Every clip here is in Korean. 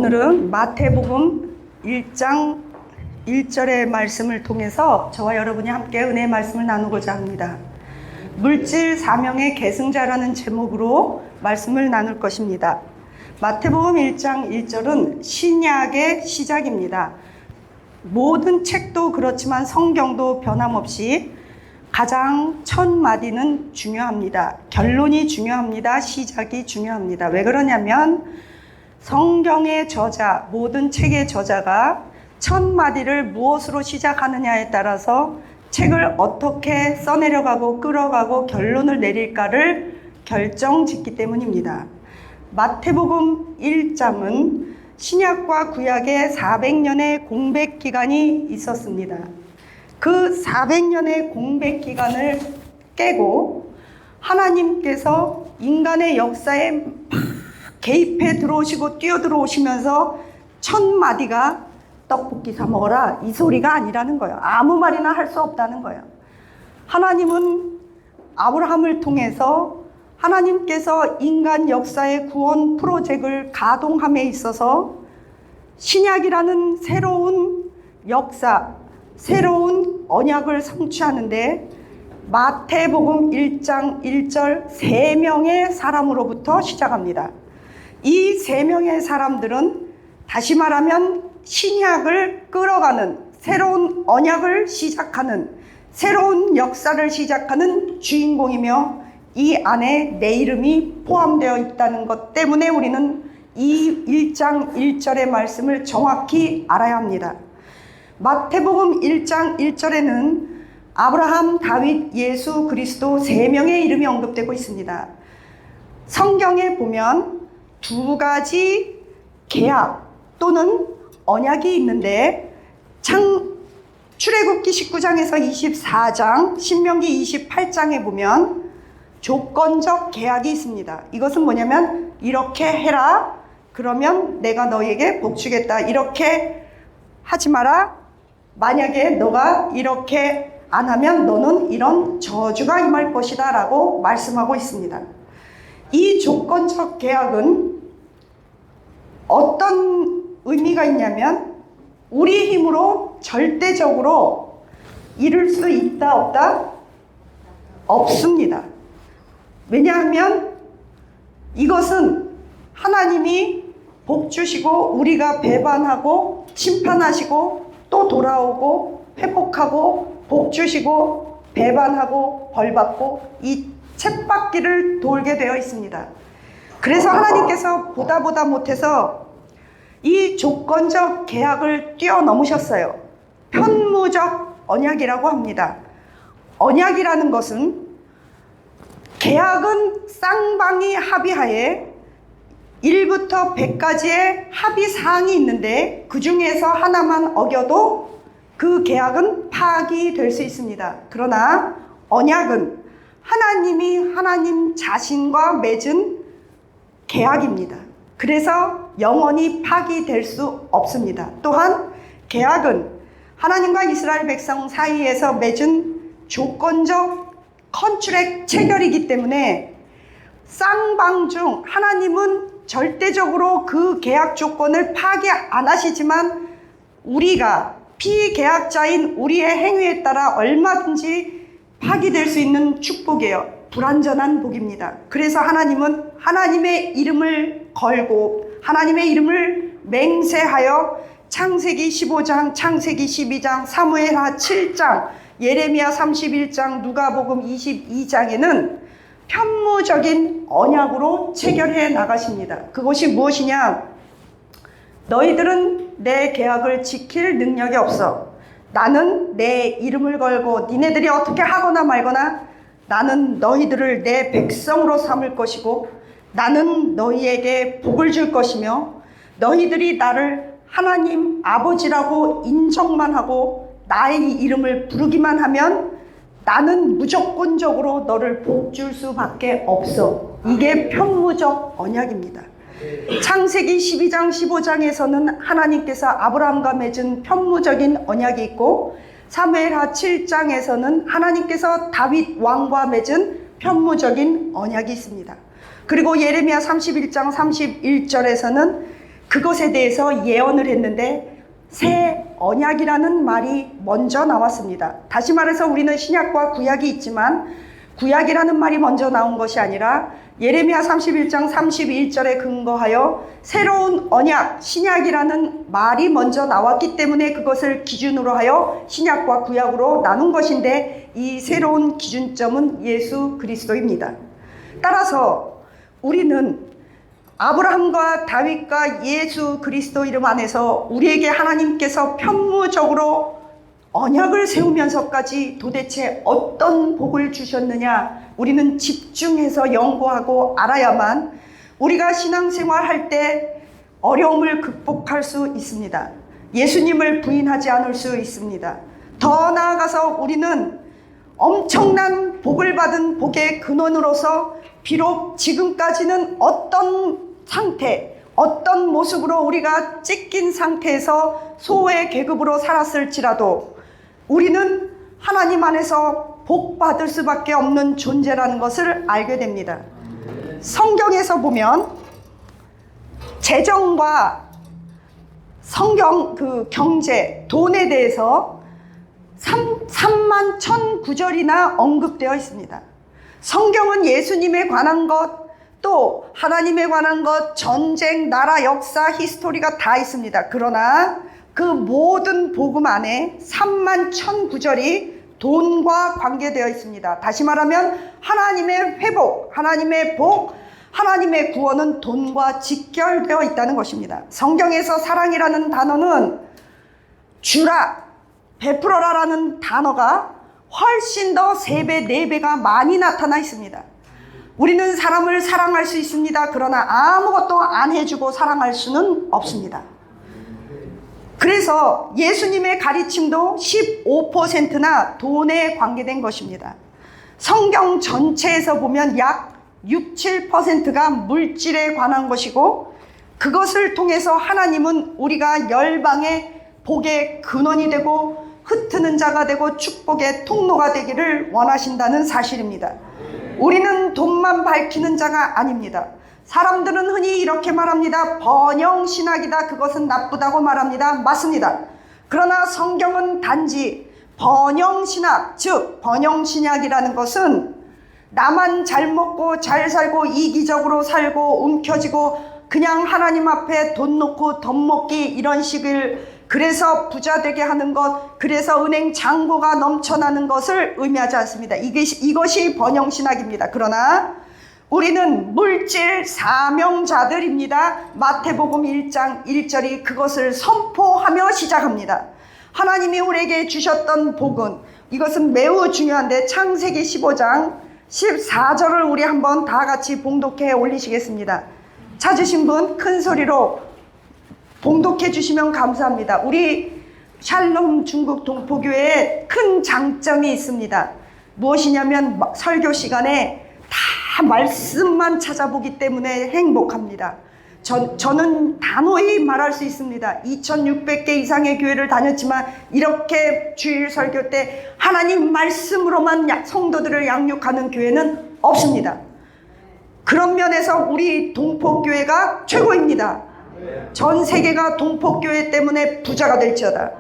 오늘은 마태복음 1장 1절의 말씀을 통해서 저와 여러분이 함께 은혜의 말씀을 나누고자 합니다. 물질 사명의 계승자라는 제목으로 말씀을 나눌 것입니다. 마태복음 1장 1절은 신약의 시작입니다. 모든 책도 그렇지만 성경도 변함없이 가장 첫 마디는 중요합니다. 결론이 중요합니다. 시작이 중요합니다. 왜 그러냐면 성경의 저자, 모든 책의 저자가 첫 마디를 무엇으로 시작하느냐에 따라서 책을 어떻게 써내려가고 끌어가고 결론을 내릴까를 결정짓기 때문입니다. 마태복음 1장은 신약과 구약의 400년의 공백 기간이 있었습니다. 그 400년의 공백 기간을 깨고 하나님께서 인간의 역사에 막 개입해 들어오시고 뛰어들어오시면서 첫 마디가 떡볶이 사 먹어라 이 소리가 아니라는 거예요. 아무 말이나 할 수 없다는 거예요. 하나님은 아브라함을 통해서 하나님께서 인간 역사의 구원 프로젝트를 가동함에 있어서 신약이라는 새로운 역사, 새로운 언약을 성취하는데 마태복음 1장 1절 3명의 사람으로부터 시작합니다. 이 3명의 사람들은 다시 말하면 신약을 끌어가는 새로운 언약을 시작하는 새로운 역사를 시작하는 주인공이며 이 안에 내 이름이 포함되어 있다는 것 때문에 우리는 이 1장 1절의 말씀을 정확히 알아야 합니다. 마태복음 1장 1절에는 아브라함, 다윗, 예수, 그리스도 3명의 이름이 언급되고 있습니다. 성경에 보면 두 가지 계약 또는 언약이 있는데 출애굽기 19장에서 24장, 신명기 28장에 보면 조건적 계약이 있습니다. 이것은 뭐냐면 이렇게 해라 그러면 내가 너에게 복 주겠다. 이렇게 하지 마라. 만약에 너가 이렇게 안 하면 너는 이런 저주가 임할 것이다 라고 말씀하고 있습니다. 이 조건적 계약은 어떤 의미가 있냐면 우리 힘으로 절대적으로 이룰 수 있다 없다? 없습니다. 왜냐하면 이것은 하나님이 복 주시고 우리가 배반하고 심판하시고 또 돌아오고 회복하고 복 주시고 배반하고 벌받고 이 쳇바퀴를 돌게 되어 있습니다. 그래서 하나님께서 보다 못해서 이 조건적 계약을 뛰어넘으셨어요. 편무적 언약이라고 합니다. 언약이라는 것은 계약은 쌍방이 합의하에 1부터 100까지의 합의사항이 있는데 그 중에서 하나만 어겨도 그 계약은 파기될 수 있습니다. 그러나 언약은 하나님이 하나님 자신과 맺은 계약입니다. 그래서 영원히 파기될 수 없습니다. 또한 계약은 하나님과 이스라엘 백성 사이에서 맺은 조건적 컨트랙 체결이기 때문에 쌍방 중 하나님은 절대적으로 그 계약 조건을 파기 안 하시지만 우리가 피계약자인 우리의 행위에 따라 얼마든지 파기될 수 있는 축복이에요. 불완전한 복입니다. 그래서 하나님은 하나님의 이름을 걸고 하나님의 이름을 맹세하여 창세기 15장, 창세기 12장, 사무엘하 7장, 예레미야 31장, 누가복음 22장에는 편무적인 언약으로 체결해 나가십니다. 그것이 무엇이냐? 너희들은 내 계약을 지킬 능력이 없어. 나는 내 이름을 걸고 니네들이 어떻게 하거나 말거나 나는 너희들을 내 백성으로 삼을 것이고 나는 너희에게 복을 줄 것이며 너희들이 나를 하나님 아버지라고 인정만 하고 나의 이름을 부르기만 하면 나는 무조건적으로 너를 복 줄 수밖에 없어. 이게 편무적 언약입니다. 창세기 12장 15장에서는 하나님께서 아브라함과 맺은 편무적인 언약이 있고 사무엘하 7장에서는 하나님께서 다윗 왕과 맺은 편무적인 언약이 있습니다. 그리고 예레미야 31장 31절에서는 그것에 대해서 예언을 했는데 새 언약이라는 말이 먼저 나왔습니다. 다시 말해서 우리는 신약과 구약이 있지만 구약이라는 말이 먼저 나온 것이 아니라 예레미야 31장 31절에 근거하여 새로운 언약, 신약이라는 말이 먼저 나왔기 때문에 그것을 기준으로 하여 신약과 구약으로 나눈 것인데, 이 새로운 기준점은 예수 그리스도입니다. 따라서 우리는 아브라함과 다윗과 예수 그리스도 이름 안에서 우리에게 하나님께서 편무적으로 언약을 세우면서까지 도대체 어떤 복을 주셨느냐, 우리는 집중해서 연구하고 알아야만 우리가 신앙생활할 때 어려움을 극복할 수 있습니다. 예수님을 부인하지 않을 수 있습니다. 더 나아가서 우리는 엄청난 복을 받은 복의 근원으로서 비록 지금까지는 어떤 상태, 어떤 모습으로 우리가 찢긴 상태에서 소의 계급으로 살았을지라도 우리는 하나님 안에서 복 받을 수밖에 없는 존재라는 것을 알게 됩니다. 성경에서 보면 재정과 성경 경제, 돈에 대해서 3만 1,009절이나 언급되어 있습니다. 성경은 예수님에 관한 것, 또 하나님에 관한 것, 전쟁, 나라, 역사, 히스토리가 다 있습니다. 그러나 그 모든 복음 안에 3만 1,009절이 돈과 관계되어 있습니다. 다시 말하면 하나님의 회복, 하나님의 복, 하나님의 구원은 돈과 직결되어 있다는 것입니다. 성경에서 사랑이라는 단어는 주라, 베풀어라라는 단어가 훨씬 더 3배, 4배가 많이 나타나 있습니다. 우리는 사람을 사랑할 수 있습니다. 그러나 아무것도 안 해주고 사랑할 수는 없습니다. 그래서 예수님의 가르침도 15%나 돈에 관계된 것입니다. 성경 전체에서 보면 약 6, 7%가 물질에 관한 것이고, 그것을 통해서 하나님은 우리가 열방의 복의 근원이 되고 흩트는 자가 되고 축복의 통로가 되기를 원하신다는 사실입니다. 우리는 돈만 밝히는 자가 아닙니다. 사람들은 흔히 이렇게 말합니다. 번영신학이다. 그것은 나쁘다고 말합니다. 맞습니다. 그러나 성경은 단지 번영신학, 즉 번영신학이라는 것은 나만 잘 먹고 잘 살고 이기적으로 살고 움켜쥐고 그냥 하나님 앞에 돈 놓고 덧먹기 이런 식을, 그래서 부자 되게 하는 것, 그래서 은행 잔고가 넘쳐나는 것을 의미하지 않습니다. 이것이 번영신학입니다. 그러나 우리는 물질 사명자들입니다. 마태복음 1장 1절이 그것을 선포하며 시작합니다. 하나님이 우리에게 주셨던 복은, 이것은 매우 중요한데 창세기 15장 14절을 우리 한번 다 같이 봉독해 올리시겠습니다. 찾으신 분 큰 소리로 봉독해 주시면 감사합니다. 우리 샬롬 중국 동포교회에 큰 장점이 있습니다. 무엇이냐면 설교 시간에 다 말씀만 찾아보기 때문에 행복합니다. 저는 단호히 말할 수 있습니다. 2600개 이상의 교회를 다녔지만 이렇게 주일 설교 때 하나님 말씀으로만 성도들을 양육하는 교회는 없습니다. 그런 면에서 우리 동포교회가 최고입니다. 전 세계가 동포교회 때문에 부자가 될지어다.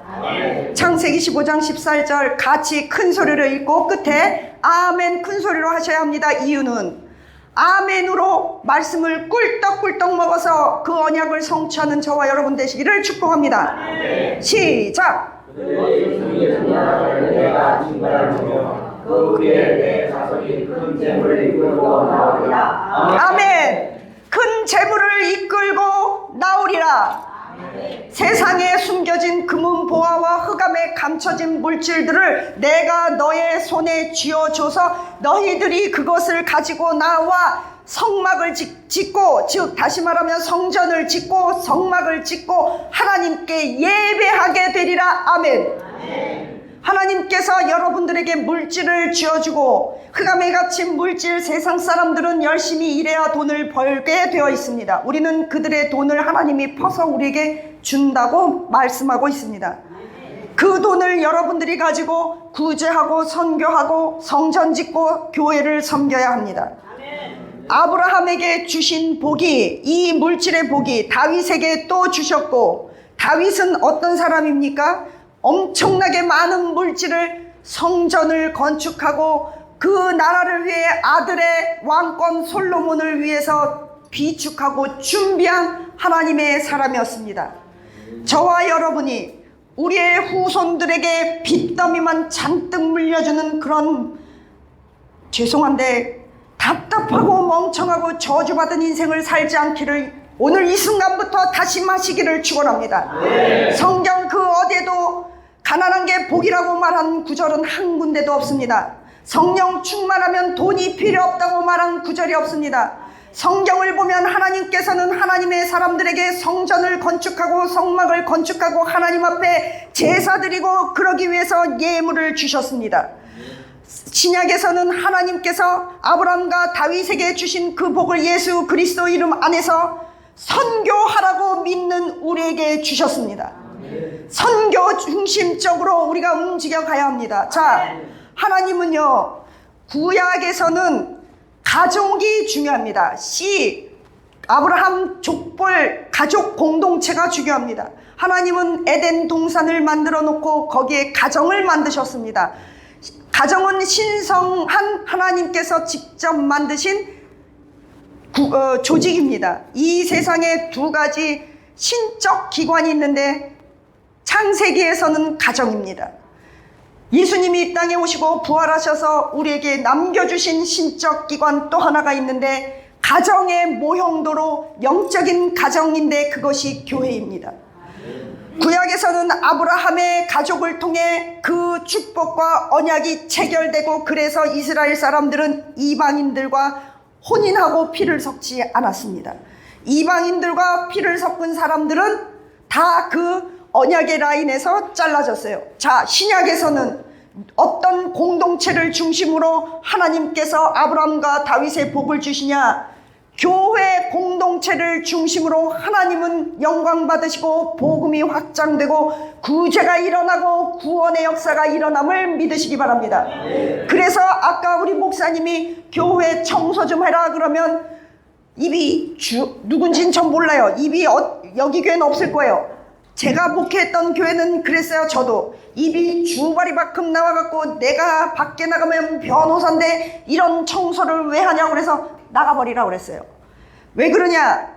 창세기 15장 14절 같이 큰 소리로 읽고 끝에 아멘 큰 소리로 하셔야 합니다. 이유는 아멘으로 말씀을 꿀떡꿀떡 먹어서 그 언약을 성취하는 저와 여러분 되시기를 축복합니다. 시작! 아멘! 큰 재물을 이끌고 나오리라. 세상에 숨겨진 금은 보화와 흑암에 감춰진 물질들을 내가 너의 손에 쥐어줘서 너희들이 그것을 가지고 나와 성막을 짓고, 즉 다시 말하면 성전을 짓고 성막을 짓고 하나님께 예배하게 되리라. 아멘. 하나님께서 여러분들에게 물질을 쥐어주고 흑암에 갇힌 물질, 세상 사람들은 열심히 일해야 돈을 벌게 되어 있습니다. 우리는 그들의 돈을 하나님이 퍼서 우리에게 준다고 말씀하고 있습니다. 그 돈을 여러분들이 가지고 구제하고 선교하고 성전 짓고 교회를 섬겨야 합니다. 아브라함에게 주신 복이, 이 물질의 복이 다윗에게 또 주셨고, 다윗은 어떤 사람입니까? 엄청나게 많은 물질을, 성전을 건축하고 그 나라를 위해 아들의 왕권 솔로몬을 위해서 비축하고 준비한 하나님의 사람이었습니다. 저와 여러분이 우리의 후손들에게 빚더미만 잔뜩 물려주는 그런, 죄송한데 답답하고 멍청하고 저주받은 인생을 살지 않기를 오늘 이 순간부터 다짐하시기를 축원합니다. 성경 그 어디에도 가난한 게 복이라고 말한 구절은 한 군데도 없습니다. 성령 충만하면 돈이 필요 없다고 말한 구절이 없습니다. 성경을 보면 하나님께서는 하나님의 사람들에게 성전을 건축하고 성막을 건축하고 하나님 앞에 제사 드리고 그러기 위해서 예물을 주셨습니다. 신약에서는 하나님께서 아브라함과 다윗에게 주신 그 복을 예수 그리스도 이름 안에서 선교하라고 믿는 우리에게 주셨습니다. 선교 중심적으로 우리가 움직여 가야 합니다. 자, 하나님은요, 구약에서는 가족이 중요합니다. 아브라함 족벌 가족 공동체가 중요합니다. 하나님은 에덴 동산을 만들어 놓고 거기에 가정을 만드셨습니다. 가정은 신성한 하나님께서 직접 만드신 조직입니다. 이 세상에 두 가지 신적 기관이 있는데 창세기에서는 가정입니다. 예수님이 이 땅에 오시고 부활하셔서 우리에게 남겨주신 신적 기관 또 하나가 있는데 가정의 모형도로 영적인 가정인데 그것이 교회입니다. 구약에서는 아브라함의 가족을 통해 그 축복과 언약이 체결되고 그래서 이스라엘 사람들은 이방인들과 혼인하고 피를 섞지 않았습니다. 이방인들과 피를 섞은 사람들은 다 그 언약의 라인에서 잘라졌어요. 자, 신약에서는 어떤 공동체를 중심으로 하나님께서 아브라함과 다윗의 복을 주시냐? 교회 공동체를 중심으로 하나님은 영광 받으시고 복음이 확장되고 구제가 일어나고 구원의 역사가 일어남을 믿으시기 바랍니다. 그래서 아까 우리 목사님이 교회 청소 좀 해라 그러면 입이 누군지는 전 몰라요. 입이 여기 교회는 없을 거예요. 제가 목회했던 교회는 그랬어요. 저도 입이 주바리만큼 나와갖고 내가 밖에 나가면 변호사인데 이런 청소를 왜 하냐고 그래서 나가버리라고 그랬어요. 왜 그러냐?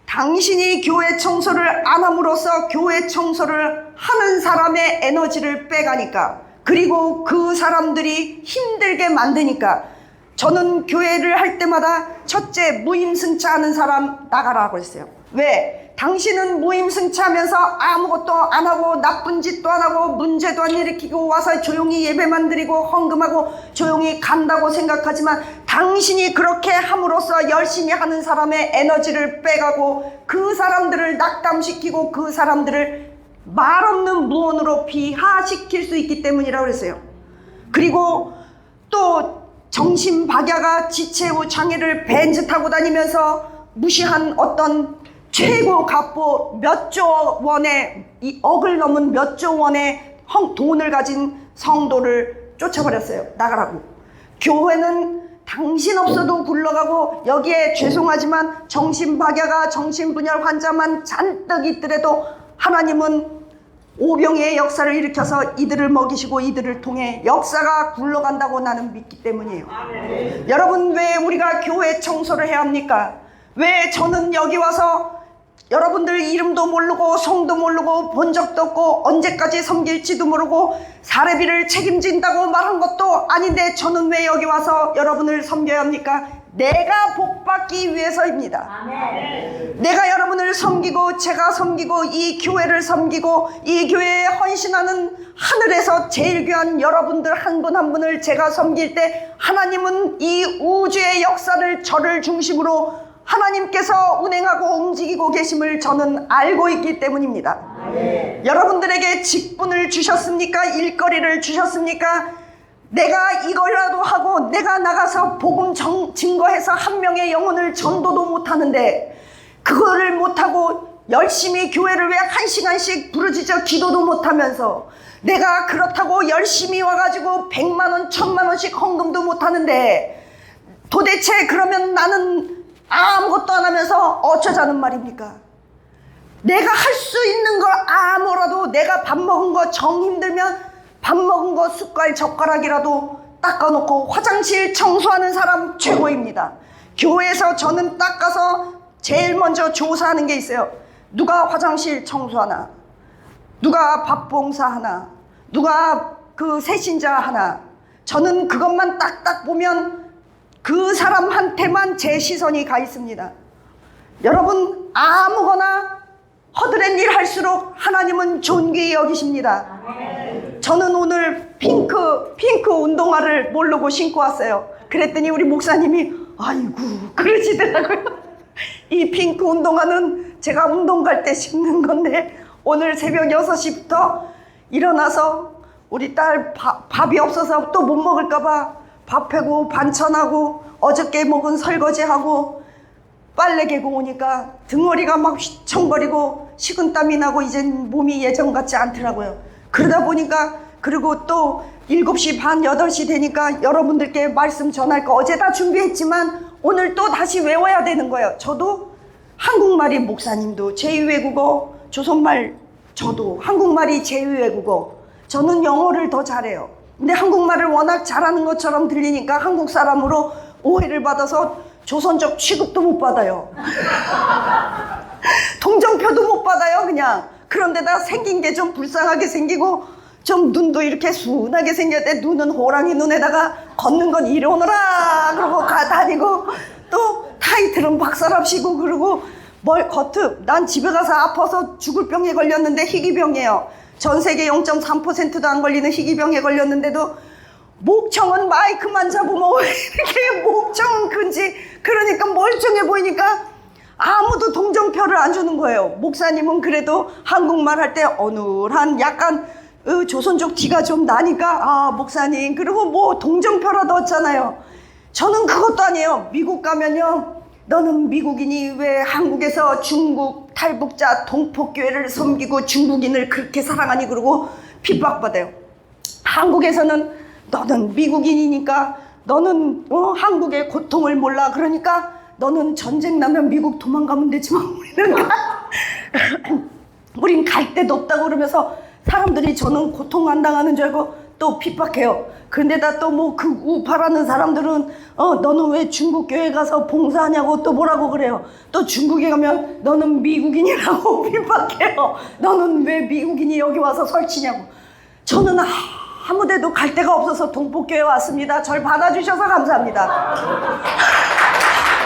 당신이 교회 청소를 안 함으로써 교회 청소를 하는 사람의 에너지를 빼가니까, 그리고 그 사람들이 힘들게 만드니까. 저는 교회를 할 때마다 첫째, 무임승차하는 사람 나가라고 했어요. 왜? 당신은 무임승차하면서 아무것도 안 하고 나쁜 짓도 안 하고 문제도 안 일으키고 와서 조용히 예배만 드리고 헌금하고 조용히 간다고 생각하지만 당신이 그렇게 함으로써 열심히 하는 사람의 에너지를 빼가고 그 사람들을 낙담시키고 그 사람들을 말없는 무언으로 비하시킬 수 있기 때문이라고 그랬어요. 그리고 또 정신박야가 지체후 장애를 벤츠 타고 다니면서 무시한 어떤 최고 갑부 몇 조 원의, 이 억을 넘은 몇 조 원의 돈을 가진 성도를 쫓아버렸어요. 나가라고. 교회는 당신 없어도 굴러가고 여기에 죄송하지만 정신박야가 정신분열 환자만 잔뜩 있더라도 하나님은 오병이의 역사를 일으켜서 이들을 먹이시고 이들을 통해 역사가 굴러간다고 나는 믿기 때문이에요. 여러분, 왜 우리가 교회 청소를 해야 합니까? 왜 저는 여기 와서 여러분들 이름도 모르고 성도 모르고 본 적도 없고 언제까지 섬길지도 모르고 사례비를 책임진다고 말한 것도 아닌데 저는 왜 여기 와서 여러분을 섬겨야 합니까? 내가 복받기 위해서입니다. 아멘. 내가 여러분을 섬기고 제가 섬기고 이 교회를 섬기고 이 교회에 헌신하는 하늘에서 제일 귀한 여러분들 한 분 한 분을 제가 섬길 때 하나님은 이 우주의 역사를 저를 중심으로 하나님께서 운행하고 움직이고 계심을 저는 알고 있기 때문입니다. 네. 여러분들에게 직분을 주셨습니까? 일거리를 주셨습니까? 내가 이거라도 하고 내가 나가서 복음 증거해서 한 명의 영혼을 전도도 못하는데 그거를 못하고 열심히 교회를 왜 1시간씩 부르짖어 기도도 못하면서 내가 그렇다고 열심히 와가지고 100만 원, 1000만 원씩 헌금도 못하는데 도대체 그러면 나는 아무것도 안 하면서 어쩌자는 말입니까? 내가 할 수 있는 걸 아무라도, 내가 밥 먹은 거 정 힘들면 밥 먹은 거 숟갈 젓가락이라도 닦아놓고 화장실 청소하는 사람 최고입니다. 교회에서 저는 닦아서 제일 먼저 조사하는 게 있어요. 누가 화장실 청소하나, 누가 밥 봉사하나, 누가 그 새신자 하나. 저는 그것만 딱딱 보면 그 사람한테만 제 시선이 가 있습니다. 여러분, 아무거나 허드렛 일 할수록 하나님은 존귀히 여기십니다. 저는 오늘 핑크 운동화를 모르고 신고 왔어요. 그랬더니 우리 목사님이 아이고 그러시더라고요. 이 핑크 운동화는 제가 운동 갈 때 신는 건데, 오늘 새벽 6시부터 일어나서 우리 딸 밥이 없어서 또 못 먹을까봐 밥 해고 반찬하고 어저께 먹은 설거지하고 빨래 개고 오니까 등허리가 막 휘청거리고 식은땀이 나고 이젠 몸이 예전 같지 않더라고요. 그러다 보니까, 그리고 또 7시 반 8시 되니까 여러분들께 말씀 전할 거 어제 다 준비했지만 오늘 또 다시 외워야 되는 거예요. 저도 한국말이, 목사님도 제2외국어, 조선말 저도 한국말이 제2외국어. 저는 영어를 더 잘해요. 근데 한국말을 워낙 잘하는 것처럼 들리니까 한국 사람으로 오해를 받아서 조선족 취급도 못 받아요. 동정표도 못 받아요, 그냥. 그런데다 생긴 게 좀 불쌍하게 생기고, 좀 눈도 이렇게 순하게 생겼대. 눈은 호랑이 눈에다가 걷는 건 이리 오너라 그러고 다니고, 또 타이틀은 박사랍시고, 그러고 난 집에 가서 아파서 죽을 병에 걸렸는데 희귀병이에요. 전 세계 0.3%도 안 걸리는 희귀병에 걸렸는데도 목청은 마이크만 잡으면 왜 이렇게 목청은 큰지, 그러니까 멀쩡해 보이니까 아무도 동정표를 안 주는 거예요. 목사님은 그래도 한국말 할 때 어눌한 약간 조선족 티가 좀 나니까 아 목사님, 그리고 뭐 동정표라도 얻잖아요. 저는 그것도 아니에요. 미국 가면요, 너는 미국인이 왜 한국에서 중국 탈북자 동포교회를 섬기고 중국인을 그렇게 사랑하니, 그러고 핍박받아요. 한국에서는 너는 미국인이니까 너는 한국의 고통을 몰라, 그러니까 너는 전쟁 나면 미국 도망가면 되지만 우린 갈 데도 없다고 그러면서 사람들이 저는 고통 안 당하는 줄 알고 또 핍박해요. 그런데다 또 뭐 그 우파라는 사람들은 너는 왜 중국 교회 가서 봉사하냐고 또 뭐라고 그래요. 또 중국에 가면 너는 미국인이라고 핍박해요. 너는 왜 미국인이 여기 와서 설치냐고. 저는 아무 데도 갈 데가 없어서 동포교회 왔습니다. 절 받아주셔서 감사합니다.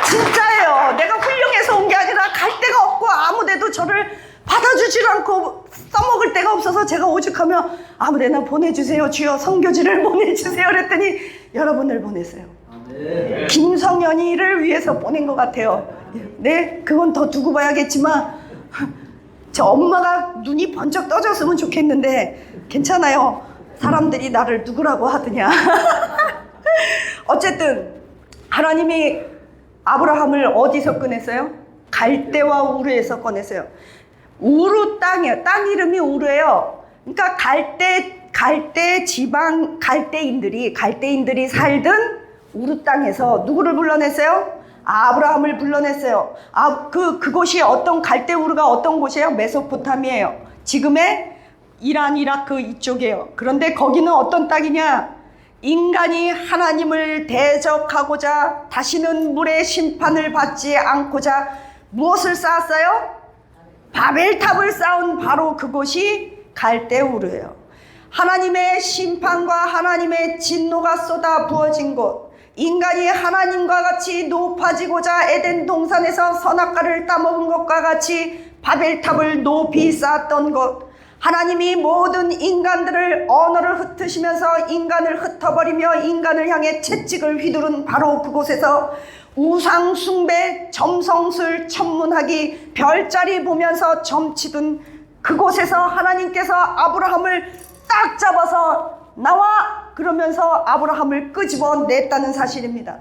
진짜예요. 내가 훌륭해서 온 게 아니라 갈 데가 없고 아무 데도 저를 받아주질 않고 써먹을 데가 없어서 제가 오죽하면 아무 데나 보내주세요 주여, 선교지를 보내주세요 그랬더니 여러분을 보냈어요. 네. 김성현이를 위해서 보낸 것 같아요. 네, 그건 더 두고 봐야겠지만 저 엄마가 눈이 번쩍 떠졌으면 좋겠는데 괜찮아요. 사람들이 나를 누구라고 하더냐. 어쨌든 하나님이 아브라함을 어디서 꺼냈어요? 갈대와 우르에서 꺼냈어요. 우르 땅이에요. 땅 이름이 우르예요. 그러니까 갈대 지방 갈대인들이 살던 우르 땅에서 누구를 불러냈어요? 아브라함을 불러냈어요. 그곳이 어떤 갈대 우르가 어떤 곳이에요? 메소포타미아예요. 지금의 이란, 이라크 이쪽이에요. 그런데 거기는 어떤 땅이냐? 인간이 하나님을 대적하고자 다시는 물의 심판을 받지 않고자 무엇을 쌓았어요? 바벨탑을 쌓은 바로 그곳이 갈대우르예요. 하나님의 심판과 하나님의 진노가 쏟아 부어진 곳, 인간이 하나님과 같이 높아지고자 에덴 동산에서 선악과를 따먹은 것과 같이 바벨탑을 높이 쌓았던 곳, 하나님이 모든 인간들을 언어를 흩으시면서 인간을 흩어버리며 인간을 향해 채찍을 휘두른 바로 그곳에서 우상 숭배, 점성술, 천문하기, 별자리 보면서 점치던 그곳에서 하나님께서 아브라함을 딱 잡아서 나와 그러면서 아브라함을 끄집어냈다는 사실입니다.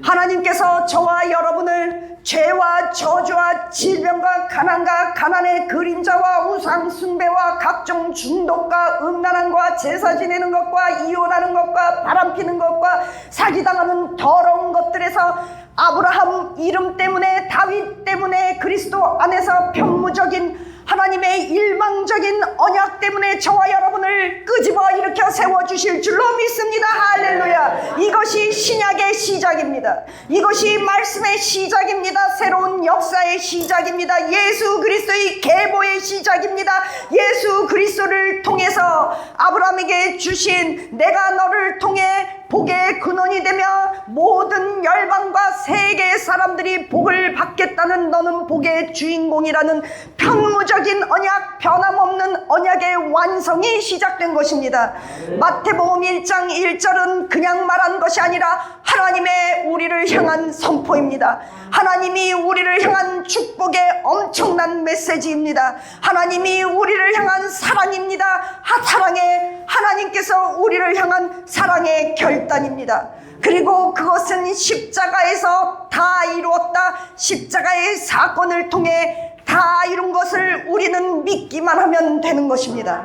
하나님께서 저와 여러분을 죄와 저주와 질병과 가난과 가난의 그림자와 우상 숭배와 각종 중독과 음란함과 제사 지내는 것과 이혼하는 것과 바람피는 것과 사기당하는 더러운 것들에서 아브라함 이름 때문에, 다윗 때문에, 그리스도 안에서 편무적인 하나님의 일방적인 언약 때문에 저와 여러분을 끄집어 일으켜 세워주실 줄로 믿습니다. 할렐루야. 이것이 신약의 시작입니다. 이것이 말씀의 시작입니다. 새로운 역사의 시작입니다. 예수 그리스도의 계보의 시작입니다. 예수 그리스도를 통해서 아브라함에게 주신 내가 너를 통해 복의 근원이 되며 모든 열방과 세계의 사람들이 복을 받겠다는 너는 복의 주인공이라는 편무적인 언약, 변함없는 언약의 완성이 시작된 것입니다. 마태복음 1장 1절은 그냥 말한 것이 아니라 하나님의 우리를 향한 선포입니다. 하나님이 우리를 향한 축복의 엄청난 메시지입니다. 하나님이 우리를 향한 사랑입니다. 사랑의 하나님께서 우리를 향한 사랑의 결단입니다. 그리고 그것은 십자가에서 다 이루었다. 십자가의 사건을 통해 다 이룬 것을 우리는 믿기만 하면 되는 것입니다.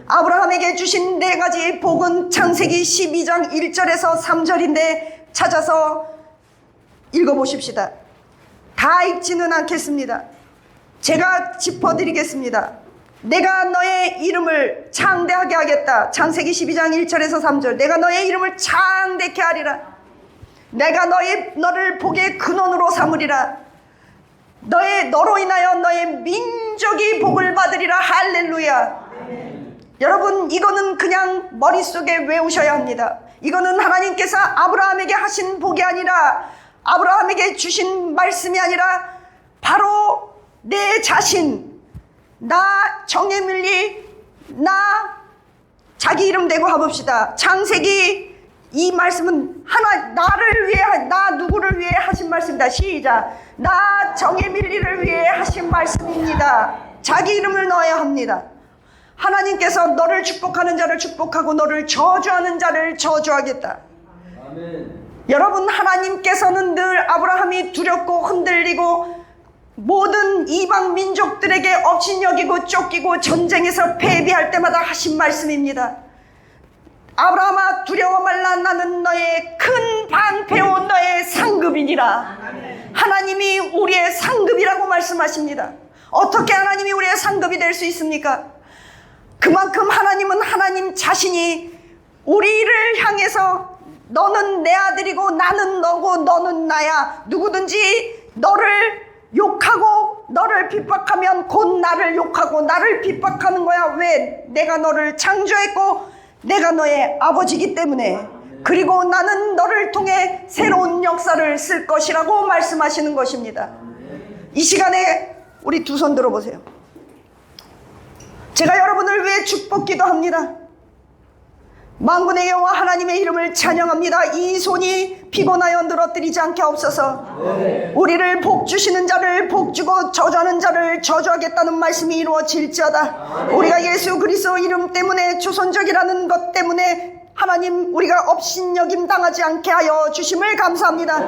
아브라함에게 주신 네 가지 복은 창세기 12장 1절에서 3절인데 찾아서 읽어보십시다. 다 읽지는 않겠습니다. 제가 짚어드리겠습니다. 내가 너의 이름을 창대하게 하겠다. 창세기 12장 1절에서 3절. 내가 너의 이름을 창대케 하리라. 내가 너를 복의 근원으로 삼으리라. 너로 인하여 너의 민족이 복을 받으리라. 할렐루야. 여러분, 이거는 그냥 머릿속에 외우셔야 합니다. 이거는 하나님께서 아브라함에게 하신 복이 아니라, 아브라함에게 주신 말씀이 아니라 바로 내 자신, 나 정예밀리, 나 자기 이름 대고 해봅시다. 창세기 이 말씀은 나를 위해, 나 누구를 위해 하신 말씀입니다. 시작. 나 정예밀리를 위해 하신 말씀입니다. 자기 이름을 넣어야 합니다. 하나님께서 너를 축복하는 자를 축복하고 너를 저주하는 자를 저주하겠다. 아멘. 여러분, 하나님께서는 늘 아브라함이 두렵고 흔들리고 모든 이방 민족들에게 업신여기고 쫓기고 전쟁에서 패배할 때마다 하신 말씀입니다. 아브라함아, 두려워 말라. 나는 너의 큰 방패요 너의 상급이니라. 하나님이 우리의 상급이라고 말씀하십니다. 어떻게 하나님이 우리의 상급이 될 수 있습니까? 그만큼 하나님은 하나님 자신이 우리를 향해서 너는 내 아들이고 나는 너고 너는 나야. 누구든지 너를 욕하고 너를 핍박하면 곧 나를 욕하고 나를 핍박하는 거야. 왜? 내가 너를 창조했고 내가 너의 아버지이기 때문에. 그리고 나는 너를 통해 새로운 역사를 쓸 것이라고 말씀하시는 것입니다. 이 시간에 우리 두 손 들어보세요. 제가 여러분을 위해 축복 기도합니다. 만군의 여호와 하나님의 이름을 찬양합니다. 이 손이 피곤하여 늘어뜨리지 않게 없어서 우리를 복 주시는 자를 복 주고 저주하는 자를 저주하겠다는 말씀이 이루어질지어다. 우리가 예수 그리스도 이름 때문에 조선족이라는 것 때문에 하나님, 우리가 업신여김 당하지 않게 하여 주심을 감사합니다.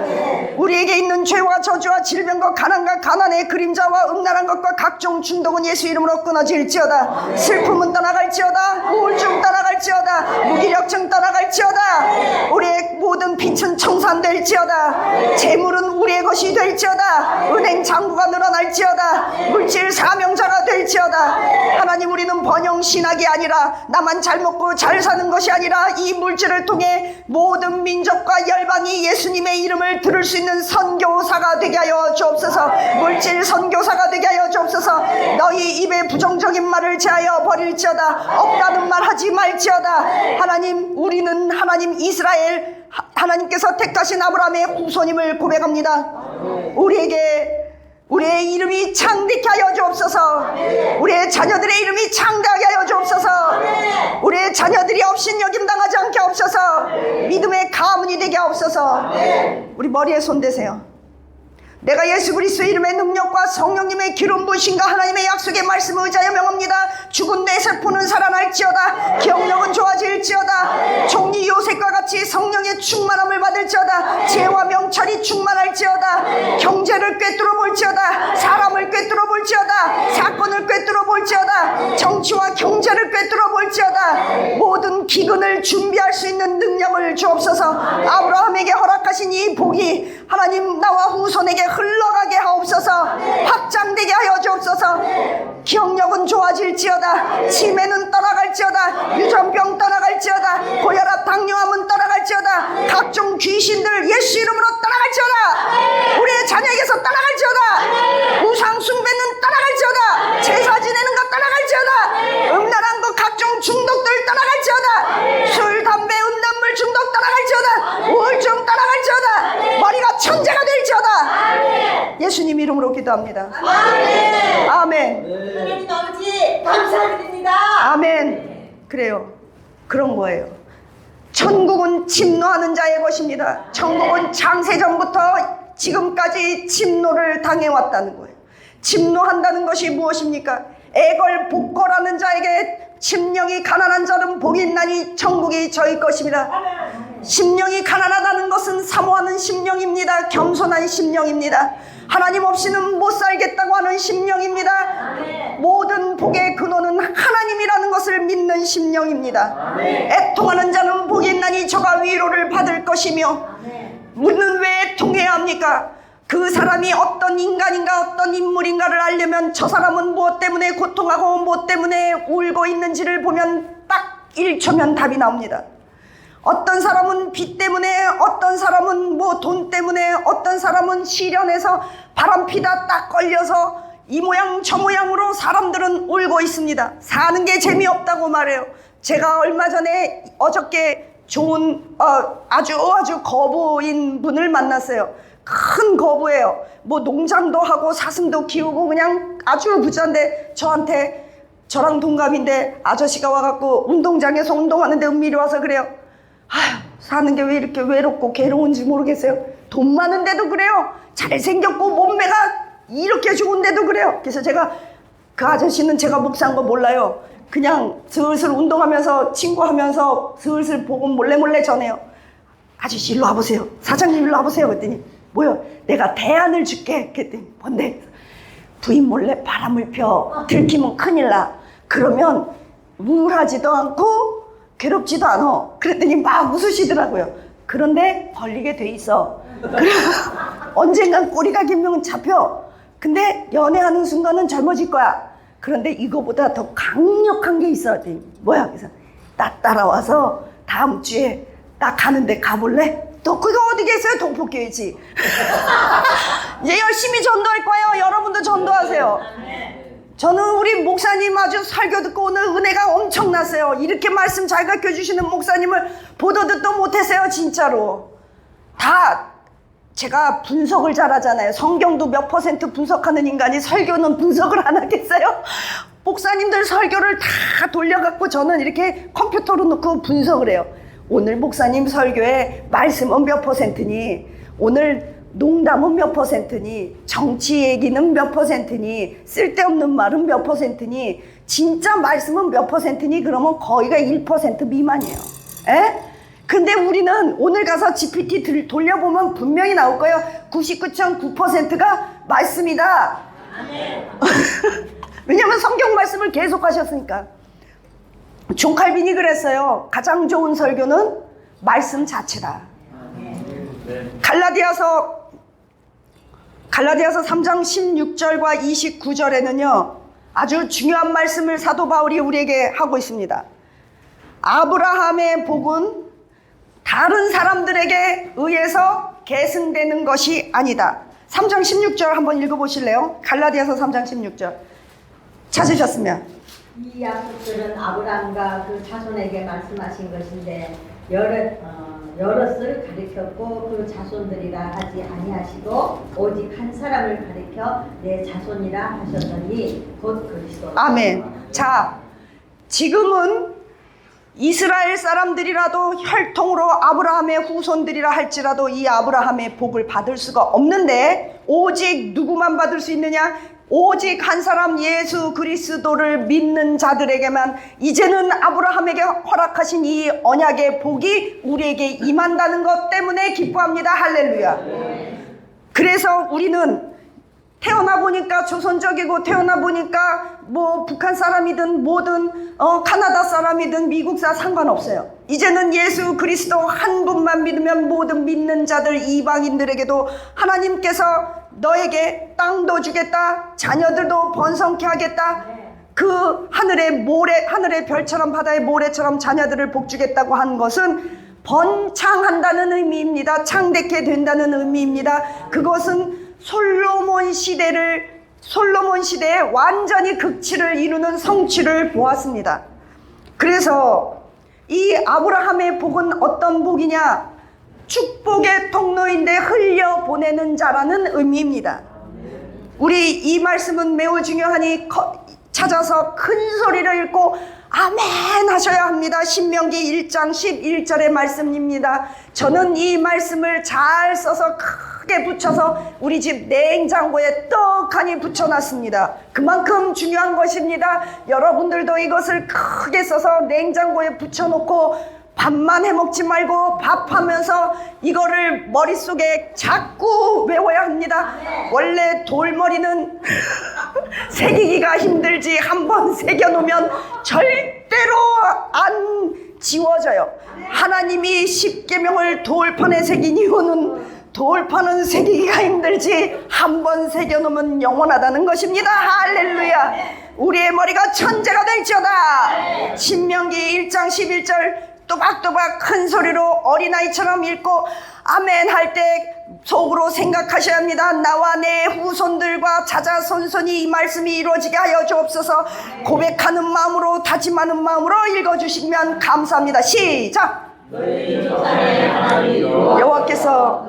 우리에게 있는 죄와 저주와 질병과 가난과 가난의 그림자와 음란한 것과 각종 중독은 예수 이름으로 끊어질지어다. 슬픔은 떠나갈지어다. 우울증 떠나갈지어다. 무기력증 떠나갈지어다. 우리의 모든 빚은 청산될지어다. 재물은 우리의 것이 될지어다. 은행 잔고가 늘어날지어다. 물질 사명자가 될지어다. 하나님, 우리는 번영 신학이 아니라 나만 잘 먹고 잘 사는 것이 아니라 이 물질을 통해 모든 민족과 열방이 예수님의 이름을 들을 수 있는 선교사가 되게 하여 주옵소서. 물질 선교사가 되게 하여 주옵소서. 너희 입에 부정적인 말을 제하여 버릴지어다. 없다는 말 하지 말지어다. 하나님, 우리는 하나님 이스라엘 하나님께서 택하신 아브라함의 후손임을 고백합니다. 우리의 이름이 창대케 하여 주옵소서. 우리의 자녀들의 이름이 창대하게 하여 주옵소서. 우리의 자녀들이 업신여김 당하지 않게 하옵소서. 믿음의 가문이 되게 하옵소서. 우리 머리에 손 대세요. 내가 예수 그리스도의 이름의 능력과 성령님의 기름 부으심과 하나님의 약속의 말씀을 의지하여 명합니다. 죽은 내 세포는 살아날지어다. 기억력은 좋아질지어다. 종이 요셉과 같이 성령의 충만함을 받을지어다. 지혜와 명철이 충만할지어다. 경제를 꿰뚫어 볼지어다. 사람을 꿰뚫어 볼지어다. 사건을 꿰뚫어 볼지어다. 정치와 경제를 꿰뚫어 볼지어다. 모든 기근을 준비할 수 있는 능력을 주옵소서. 아브라함에게 허락하신 이 복이 하나님 나와 후손에게 흘러가게 하옵소서. 확장되게 하여 주옵소서. 기억력은 좋아질지어다. 치매는 떠나갈지어다. 유전병 떠나갈지어다. 고혈압 당뇨암은 떠나갈지어다. 각종 귀신들 예수 이름으로 떠나갈지어다. 우리의 자녀에게서 떠나갈지어다. 우상 숭배는 떠나갈지어다. 제사 지내는 것 떠나갈지어다. 음란한 것 각종 중독들 떠나갈지어다. 술 담배 음란물 중독 떠나갈지어다. 우울증 떠나갈지어다. 머리가 천재가 될지어다. 예수님 이름으로 기도합니다. 아멘. 아멘. 하나님 아버지 감사드립니다. 아멘. 그래요. 그런 거예요. 천국은 침노하는 자의 것입니다. 천국은 창세전부터 지금까지 침노를 당해왔다는 거예요. 침노한다는 것이 무엇입니까? 애걸복걸하는 자에게 심령이 가난한 자는 복이 있나니 천국이 저희 것입니다. 심령이 가난하다는 것은 사모하는 심령입니다. 겸손한 심령입니다. 하나님 없이는 못 살겠다고 하는 심령입니다. 모든 복의 근원은 하나님이라는 것을 믿는 심령입니다. 애통하는 자는 복이 있나니 저가 위로를 받을 것이며, 우리는 왜 애통해야 합니까? 그 사람이 어떤 인간인가 어떤 인물인가를 알려면 저 사람은 무엇 때문에 고통하고 무엇 때문에 울고 있는지를 보면 딱 1초면 답이 나옵니다. 어떤 사람은 빚 때문에, 어떤 사람은 뭐 돈 때문에, 어떤 사람은 시련해서 바람피다 딱 걸려서 이 모양 저 모양으로 사람들은 울고 있습니다. 사는 게 재미없다고 말해요. 제가 얼마 전에 어저께 좋은 아주 거부인 분을 만났어요. 큰 거부예요. 뭐 농장도 하고 사슴도 키우고 그냥 아주 부자인데 저한테, 저랑 동갑인데 아저씨가 와갖고 운동장에서 운동하는데 은밀히 와서 그래요. 아휴, 사는 게 왜 이렇게 외롭고 괴로운지 모르겠어요. 돈 많은데도 그래요. 잘생겼고 몸매가 이렇게 좋은데도 그래요. 그래서 제가, 그 아저씨는 제가 목사한 거 몰라요. 그냥 슬슬 운동하면서 친구하면서 슬슬 보고 몰래 전해요. 아저씨 일로 와보세요. 사장님 일로 와보세요. 그랬더니 뭐요? 내가 대안을 줄게. 그랬더니 뭔데? 부인 몰래 바람을 펴. 들키면 큰일 나. 그러면 우울하지도 않고 괴롭지도 않아. 그랬더니 막 웃으시더라고요. 그런데 걸리게 돼 있어. 언젠간 꼬리가 길면 잡혀. 근데 연애하는 순간은 젊어질 거야. 그런데 이거보다 더 강력한 게 있어. 뭐야? 그래서 나 따라와서 다음 주에 나 가는데 가볼래? 너 그거 어디 계세요? 동포교회지. 이제 열심히 전도할 거예요. 여러분도 전도하세요. 저는 우리 목사님 아주 설교 듣고 오늘 은혜가 엄청났어요. 이렇게 말씀 잘 가르쳐 주시는 목사님을 보도 듣도 못했어요. 진짜로. 다 제가 분석을 잘하잖아요. 성경도 몇 퍼센트 분석하는 인간이 설교는 분석을 안 하겠어요? 목사님들 설교를 다 돌려갖고 저는 이렇게 컴퓨터로 넣고 분석을 해요. 오늘 목사님 설교에 말씀은 몇 퍼센트니, 오늘 농담은 몇 퍼센트니, 정치 얘기는 몇 퍼센트니, 쓸데없는 말은 몇 퍼센트니, 진짜 말씀은 몇 퍼센트니, 그러면 거의가 1% 미만이에요. 에? 근데 우리는 오늘 가서 GPT 돌려보면 분명히 나올 거예요. 99.9%가 말씀이다. 왜냐면 성경 말씀을 계속 하셨으니까. 존 칼빈이 그랬어요. 가장 좋은 설교는 말씀 자체다. 갈라디아서 3장 16절과 29절에는요 아주 중요한 말씀을 사도 바울이 우리에게 하고 있습니다. 아브라함의 복은 다른 사람들에게 의해서 계승되는 것이 아니다. 3장 16절 한번 읽어보실래요? 갈라디아서 3장 16절 찾으셨으면. 이 약속들은 아브라함과 그 자손에게 말씀하신 것인데 여럿을 가리켰고 그 자손들이라 하지 아니하시고 오직 한 사람을 가리켜 내 자손이라 하셨더니 곧 그리스도. 아멘. 자, 지금은 이스라엘 사람들이라도 혈통으로 아브라함의 후손들이라 할지라도 이 아브라함의 복을 받을 수가 없는데 오직 누구만 받을 수 있느냐? 오직 한 사람 예수 그리스도를 믿는 자들에게만 이제는 아브라함에게 허락하신 이 언약의 복이 우리에게 임한다는 것 때문에 기뻐합니다. 할렐루야. 그래서 우리는 태어나 보니까 조선족이고 태어나 보니까 뭐 북한 사람이든 뭐든 카나다 사람이든 미국 사람 상관없어요. 이제는 예수 그리스도 한 분만 믿으면 모든 믿는 자들 이방인들에게도 하나님께서 너에게 땅도 주겠다, 자녀들도 번성케 하겠다, 그 하늘의 별처럼 바다의 모래처럼 자녀들을 복주겠다고 한 것은 번창한다는 의미입니다. 창대케 된다는 의미입니다. 그것은 솔로몬 시대에 완전히 극치를 이루는 성취를 보았습니다. 그래서 이 아브라함의 복은 어떤 복이냐? 축복의 통로인데 흘려보내는 자라는 의미입니다. 우리 이 말씀은 매우 중요하니 찾아서 큰 소리를 읽고 아멘 하셔야 합니다. 신명기 1장 11절의 말씀입니다. 저는 이 말씀을 잘 써서 크게 붙여서 우리 집 냉장고에 떡하니 붙여놨습니다. 그만큼 중요한 것입니다. 여러분들도 이것을 크게 써서 냉장고에 붙여놓고 밥만 해먹지 말고 밥하면서 이거를 머릿속에 자꾸 외워야 합니다. 원래 돌머리는 새기기가 힘들지 한번 새겨놓으면 절대로 안 지워져요. 하나님이 십계명을 돌판에 새긴 이유는 돌판은 새기기가 힘들지 한번 새겨놓으면 영원하다는 것입니다. 할렐루야. 우리의 머리가 천재가 될지어다. 신명기 1장 11절 또박또박 큰 소리로 어린아이처럼 읽고 아멘 할 때 속으로 생각하셔야 합니다. 나와 내 후손들과 자자손손이 이 말씀이 이루어지게 하여 주옵소서. 고백하는 마음으로 다짐하는 마음으로 읽어주시면 감사합니다. 시작. 여호와께서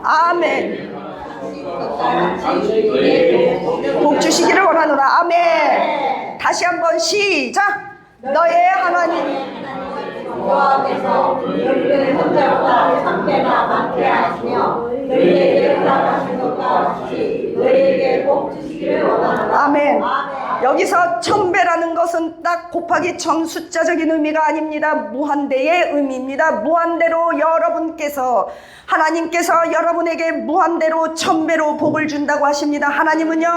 아멘 복 주시기를 원하노라. 아멘. 다시 한번 시작. 너의 하나님 여호와께서 너희를 혼자보다 참배나 많게 하시며 너희에게 허락하신 것과 같이 너희에게 복 주시기를 원하노라. 아멘. 여기서 천배라는 것은 딱 곱하기 천 숫자적인 의미가 아닙니다. 무한대의 의미입니다. 무한대로 하나님께서 여러분에게 무한대로 천배로 복을 준다고 하십니다. 하나님은요,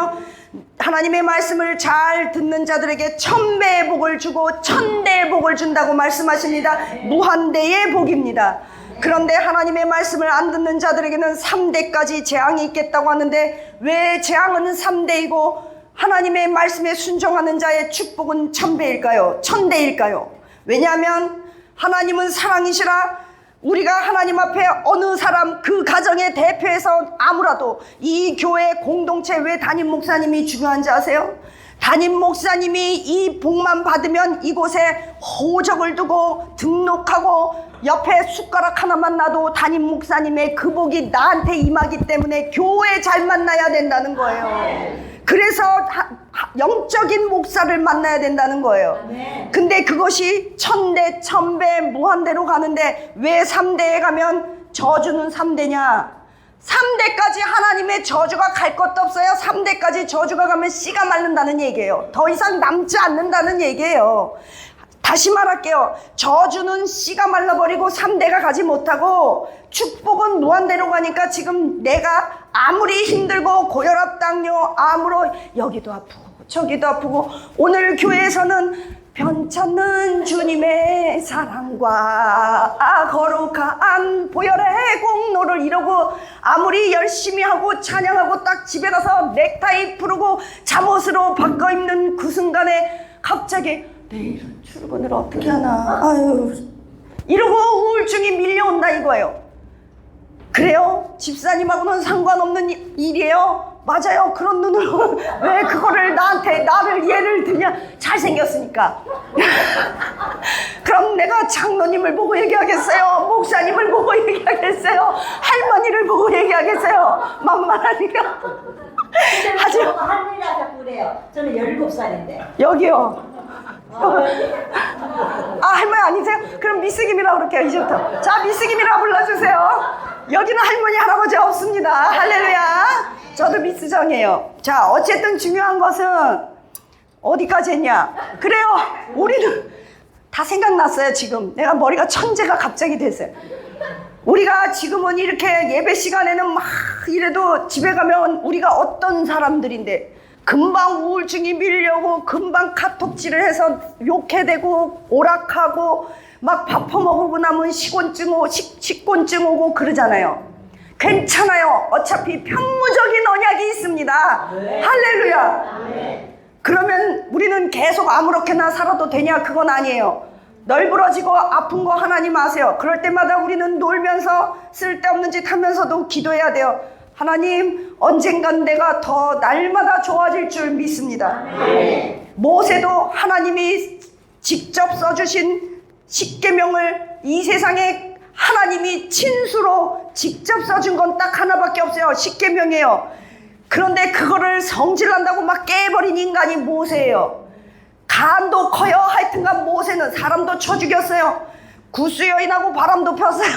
하나님의 말씀을 잘 듣는 자들에게 천배의 복을 주고 천대의 복을 준다고 말씀하십니다. 무한대의 복입니다. 그런데 하나님의 말씀을 안 듣는 자들에게는 3대까지 재앙이 있겠다고 하는데 왜 재앙은 3대이고 하나님의 말씀에 순종하는 자의 축복은 천배일까요? 천대일까요? 왜냐하면 하나님은 사랑이시라. 우리가 하나님 앞에 어느 사람 그 가정의 대표에서 아무라도 이 교회 공동체 왜 담임 목사님이 중요한지 아세요? 담임 목사님이 이 복만 받으면 이곳에 호적을 두고 등록하고 옆에 숟가락 하나만 놔도 담임 목사님의 그 복이 나한테 임하기 때문에 교회 잘 만나야 된다는 거예요. 그래서 영적인 목사를 만나야 된다는 거예요. 근데 그것이 천대 천배 무한대로 가는데 왜 3대에 가면 저주는 3대냐? 3대까지 하나님의 저주가 갈 것도 없어요. 3대까지 저주가 가면 씨가 마른다는 얘기예요. 더 이상 남지 않는다는 얘기예요. 다시 말할게요. 저주는 씨가 말라버리고 3대가 가지 못하고 축복은 무한대로 가니까 지금 내가 아무리 힘들고 고혈압 당뇨 암으로 여기도 아프고 저기도 아프고 오늘 교회에서는 편찮는 주님의 사랑과 거룩한 보혈의 공로를 이루고 아무리 열심히 하고 찬양하고 딱 집에 가서 넥타이 풀고 잠옷으로 바꿔 입는 그 순간에 갑자기 내일은 출근을 어떻게 하나 아유 이러고 우울증이 밀려온다 이거예요. 그래요? 집사님하고는 상관없는 일이에요? 맞아요. 그런 눈으로 왜 그거를 나를 예를 드냐? 잘생겼으니까. 그럼 내가 장로님을 보고 얘기하겠어요? 목사님을 보고 얘기하겠어요? 할머니를 보고 얘기하겠어요? 만만하니까. 하지만 할머니라 자꾸 그래요. 저는 17살인데. 여기요. 아, 할머니 아니세요? 그럼 미스김이라고 그럴게요, 이제부터. 자, 미스김이라고 불러주세요. 여기는 할머니, 할아버지 없습니다. 할렐루야. 저도 미스정이에요. 자, 어쨌든 중요한 것은 어디까지 했냐? 그래요. 우리는 다 생각났어요, 지금. 내가 머리가 천재가 갑자기 됐어요. 우리가 지금은 이렇게 예배 시간에는 막 이래도 집에 가면 우리가 어떤 사람들인데 금방 우울증이 밀려오고 금방 카톡질을 해서 욕해대고 오락하고 막 밥 퍼먹고 나면 식곤증 오고 그러잖아요. 괜찮아요. 어차피 편무적인 언약이 있습니다. 할렐루야. 그러면 우리는 계속 아무렇게나 살아도 되냐? 그건 아니에요. 널브러지고 아픈 거 하나님 아세요. 그럴 때마다 우리는 놀면서 쓸데없는 짓 하면서도 기도해야 돼요. 하나님, 언젠간 내가 더 날마다 좋아질 줄 믿습니다. 모세도 하나님이 직접 써주신 십계명을 이 세상에 하나님이 친수로 직접 써준 건 딱 하나밖에 없어요. 십계명이에요. 그런데 그거를 성질난다고 막 깨버린 인간이 모세예요. 간도 커요. 하여튼간 모세는 사람도 쳐 죽였어요. 구수여인하고 바람도 폈어요.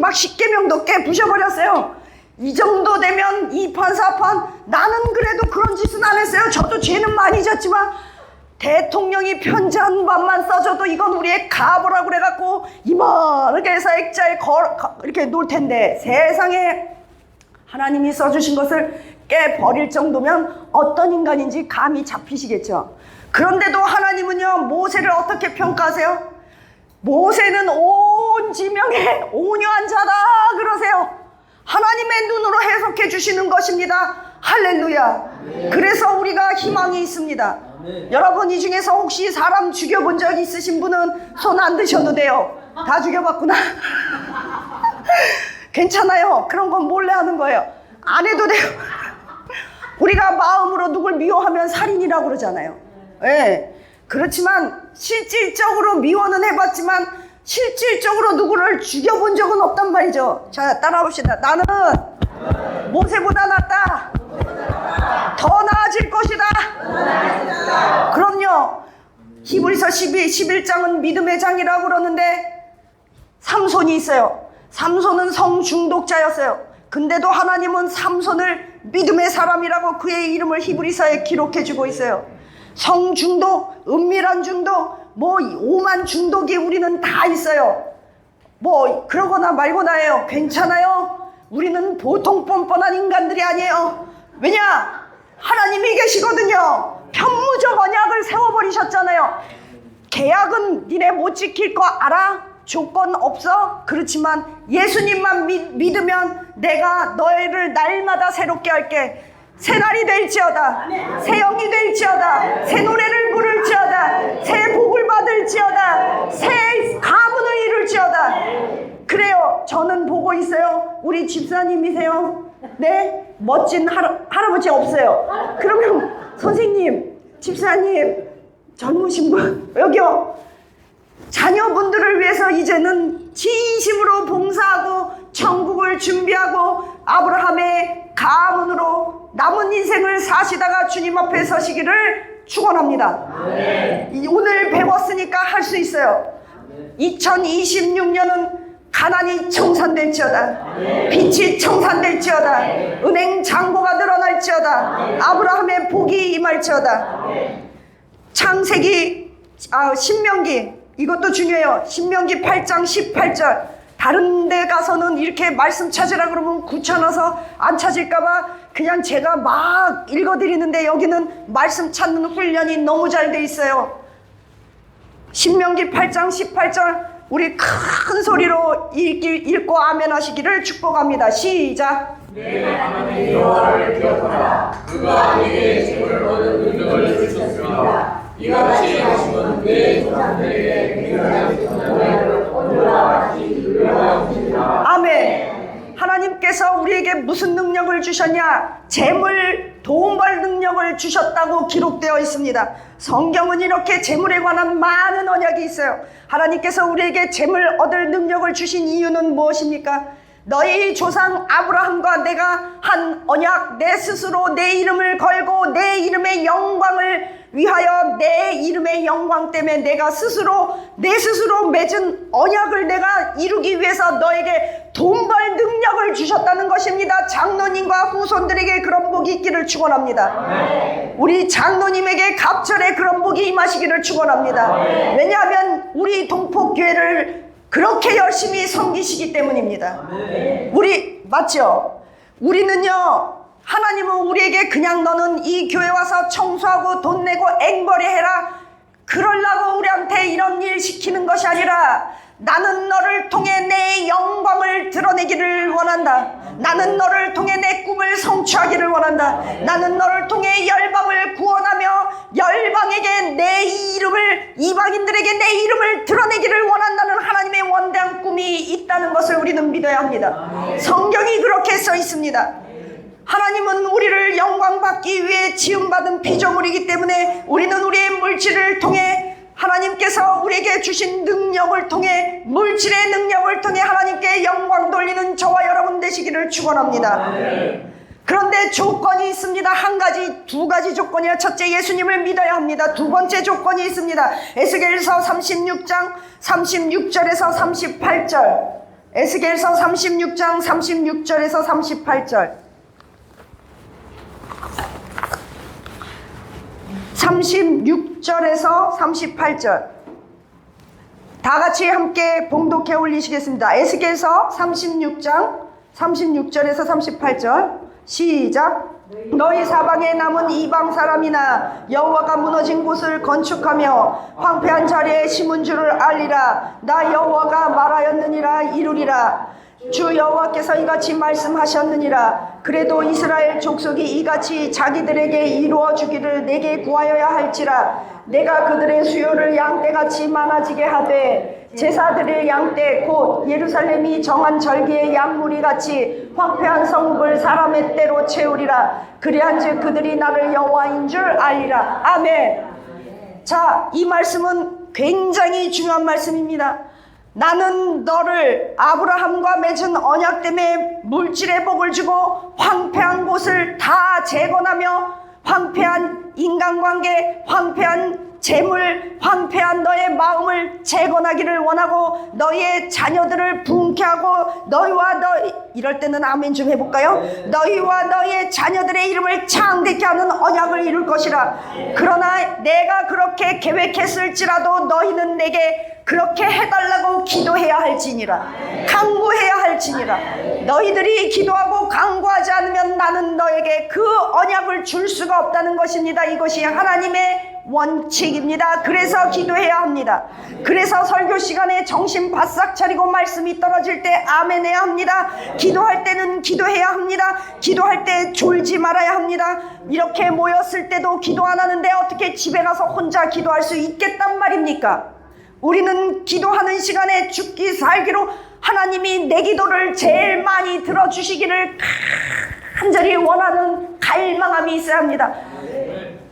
막 십계명도 깨 부셔버렸어요. 이 정도 되면 이판사판 나는 그래도 그런 짓은 안 했어요. 저도 죄는 많이 졌지만 대통령이 편지 한 번만 써줘도 이건 우리의 가보라고 그래갖고 이만하게 해서 액자에 이렇게 놓을 텐데 세상에 하나님이 써주신 것을 깨버릴 정도면 어떤 인간인지 감이 잡히시겠죠. 그런데도 하나님은요, 모세를 어떻게 평가하세요? 모세는 온 지명에 온유한 자다 그러세요. 하나님의 눈으로 해석해 주시는 것입니다. 할렐루야. 그래서 우리가 희망이 있습니다. 여러분, 이 중에서 혹시 사람 죽여본 적 있으신 분은 손 안 드셔도 돼요. 다 죽여봤구나. 괜찮아요. 그런 건 몰래 하는 거예요. 안 해도 돼요. 우리가 마음으로 누굴 미워하면 살인이라고 그러잖아요. 예. 그렇지만 실질적으로 미워는 해봤지만 실질적으로 누구를 죽여본 적은 없단 말이죠. 자, 따라봅시다. 나는 모세보다 낫다. 더 나아질 것이다. 그럼요. 히브리서 11장은 믿음의 장이라고 그러는데 삼손이 있어요. 삼손은 성중독자였어요. 근데도 하나님은 삼손을 믿음의 사람이라고 그의 이름을 히브리서에 기록해주고 있어요. 성중독, 은밀한 중독, 뭐 오만 중독이 우리는 다 있어요. 뭐 그러거나 말거나예요. 괜찮아요. 우리는 보통 뻔뻔한 인간들이 아니에요. 왜냐? 하나님이 계시거든요. 편무적 언약을 세워버리셨잖아요. 계약은 니네 못 지킬 거 알아? 조건 없어? 그렇지만 예수님만 믿으면 내가 너희를 날마다 새롭게 할게. 새 날이 될지어다. 새 영이 될지어다. 새 노래를 부를지어다. 새 복을 받을지어다. 새 가문을 이룰지어다. 그래요. 저는 보고 있어요. 우리 집사님이세요? 네? 멋진 할아버지 없어요. 그러면 선생님, 집사님, 젊으신 분 여기요. 자녀분들을 위해서 이제는 진심으로 봉사하고 천국을 준비하고 아브라함의 가문으로 남은 인생을 사시다가 주님 앞에 서시기를 축원합니다. 오늘 배웠으니까 할 수 있어요. 2026년은 가난이 청산될지어다. 빛이 청산될지어다. 은행 잔고가 늘어날지어다. 아브라함의 복이 임할지어다. 창세기, 신명기, 이것도 중요해요. 신명기 8장 18절. 다른 데 가서는 이렇게 말씀 찾으라 그러면 귀찮아서 안 찾을까봐 그냥 제가 막 읽어드리는데 여기는 말씀 찾는 훈련이 너무 잘 돼 있어요. 신명기 8장 18절 우리 큰 소리로 읽고 아멘 하시기를 축복합니다. 시작. 내 하나님의 여호와를 기억하라. 그가 내게 재물을 얻은 능력을 주셨습니다. 이와 같이 하시면 내 조상들에게 백성의 선언을 온유와 같이 이루어 주시리라. 아멘. 하나님께서 우리에게 무슨 능력을 주셨냐? 재물, 돈 벌 능력을 주셨다고 기록되어 있습니다. 성경은 이렇게 재물에 관한 많은 언약이 있어요. 하나님께서 우리에게 재물 얻을 능력을 주신 이유는 무엇입니까? 너희 조상 아브라함과 내가 한 언약, 내 스스로 내 이름을 걸고 내 이름의 영광을 위하여 내 이름의 영광 때문에 내가 내 스스로 맺은 언약을 내가 이루기 위해서 너에게 돈 벌 능력을 주셨다는 것입니다. 장로님과 후손들에게 그런 복이 있기를 축원합니다. 우리 장로님에게 갑절에 그런 복이 임하시기를 축원합니다. 왜냐하면 우리 동포교회를 그렇게 열심히 섬기시기 때문입니다. 맞죠? 우리는요, 하나님은 우리에게 그냥 너는 이 교회 와서 청소하고 돈 내고 앵벌이 해라, 그러려고 우리한테 이런 일 시키는 것이 아니라 나는 너를 통해 내 영광을 드러내기를 원한다. 나는 너를 통해 내 꿈을 성취하기를 원한다. 나는 너를 통해 열방을 구원하며 열방에게 내 이름을, 이방인들에게 내 이름을 드러내기를 원한다는 하나님의 원대한 꿈이 있다는 것을 우리는 믿어야 합니다. 성경이 그렇게 써 있습니다. 하나님은 우리를 영광받기 위해 지음받은 피조물이기 때문에 우리는 우리의 물질을 통해, 하나님께서 우리에게 주신 능력을 통해, 물질의 능력을 통해 하나님께 영광 돌리는 저와 여러분 되시기를 축원합니다. 그런데 조건이 있습니다. 두 가지 조건이야. 첫째, 예수님을 믿어야 합니다. 두 번째 조건이 있습니다. 에스겔서 36장 36절에서 38절. 에스겔서 36장 36절에서 38절. 36절에서 38절 다 같이 함께 봉독해 올리시겠습니다. 에스겔서 36장 36절에서 38절 시작. 너희 사방에 남은 이방 사람이나 여호와가 무너진 곳을 건축하며 황폐한 자리에 심은 줄을 알리라. 나 여호와가 말하였느니라 이루리라. 주 여호와께서 이같이 말씀하셨느니라. 그래도 이스라엘 족속이 이같이 자기들에게 이루어 주기를 내게 구하여야 할지라. 내가 그들의 수요를 양떼같이 많아지게 하되 제사드릴 양떼 곧 예루살렘이 정한 절기의 양무리같이 황폐한 성읍을 사람의 떼로 채우리라. 그리한즉 그들이 나를 여호와인 줄 알리라. 아멘. 자, 이 말씀은 굉장히 중요한 말씀입니다. 나는 너를 아브라함과 맺은 언약 때문에 물질의 복을 주고 황폐한 곳을 다 재건하며 황폐한 인간관계, 황폐한 재물, 황폐한 너의 마음을 재건하기를 원하고 너희의 자녀들을 부흥케 하고 이럴 때는 아멘 좀 해볼까요? 너희와 너희의 자녀들의 이름을 창대케 하는 언약을 이룰 것이라. 그러나 내가 그렇게 계획했을지라도 너희는 내게 그렇게 해달라고 기도해야 할지니라. 간구해야 할지니라. 너희들이 기도하고 간구하지 않으면 나는 너에게 그 언약을 줄 수가 없다는 것입니다. 이것이 하나님의 원칙입니다. 그래서 기도해야 합니다. 그래서 설교 시간에 정신 바싹 차리고 말씀이 떨어질 때 아멘 해야 합니다. 기도할 때는 기도해야 합니다. 기도할 때 졸지 말아야 합니다. 이렇게 모였을 때도 기도 안 하는데 어떻게 집에 가서 혼자 기도할 수 있겠단 말입니까? 우리는 기도하는 시간에 죽기 살기로 하나님이 내 기도를 제일 많이 들어주시기를 간절히 원하는 갈망함이 있어야 합니다.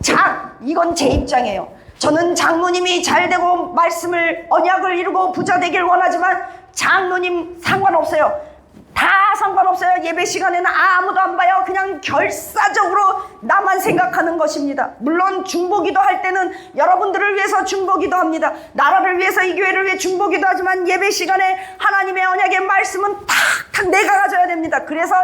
자, 이건 제 입장이에요. 저는 장로님이 잘 되고 말씀을 언약을 이루고 부자 되길 원하지만 장로님 상관없어요. 다 상관없어요. 예배 시간에는 아무도 안 봐요. 그냥 결사적으로 나만 생각하는 것입니다. 물론 중보기도 할 때는 여러분들을 위해서 중보기도 합니다. 나라를 위해서, 이 교회를 위해 중보기도 하지만 예배 시간에 하나님의 언약의 말씀은 탁탁 내가 가져야 됩니다. 그래서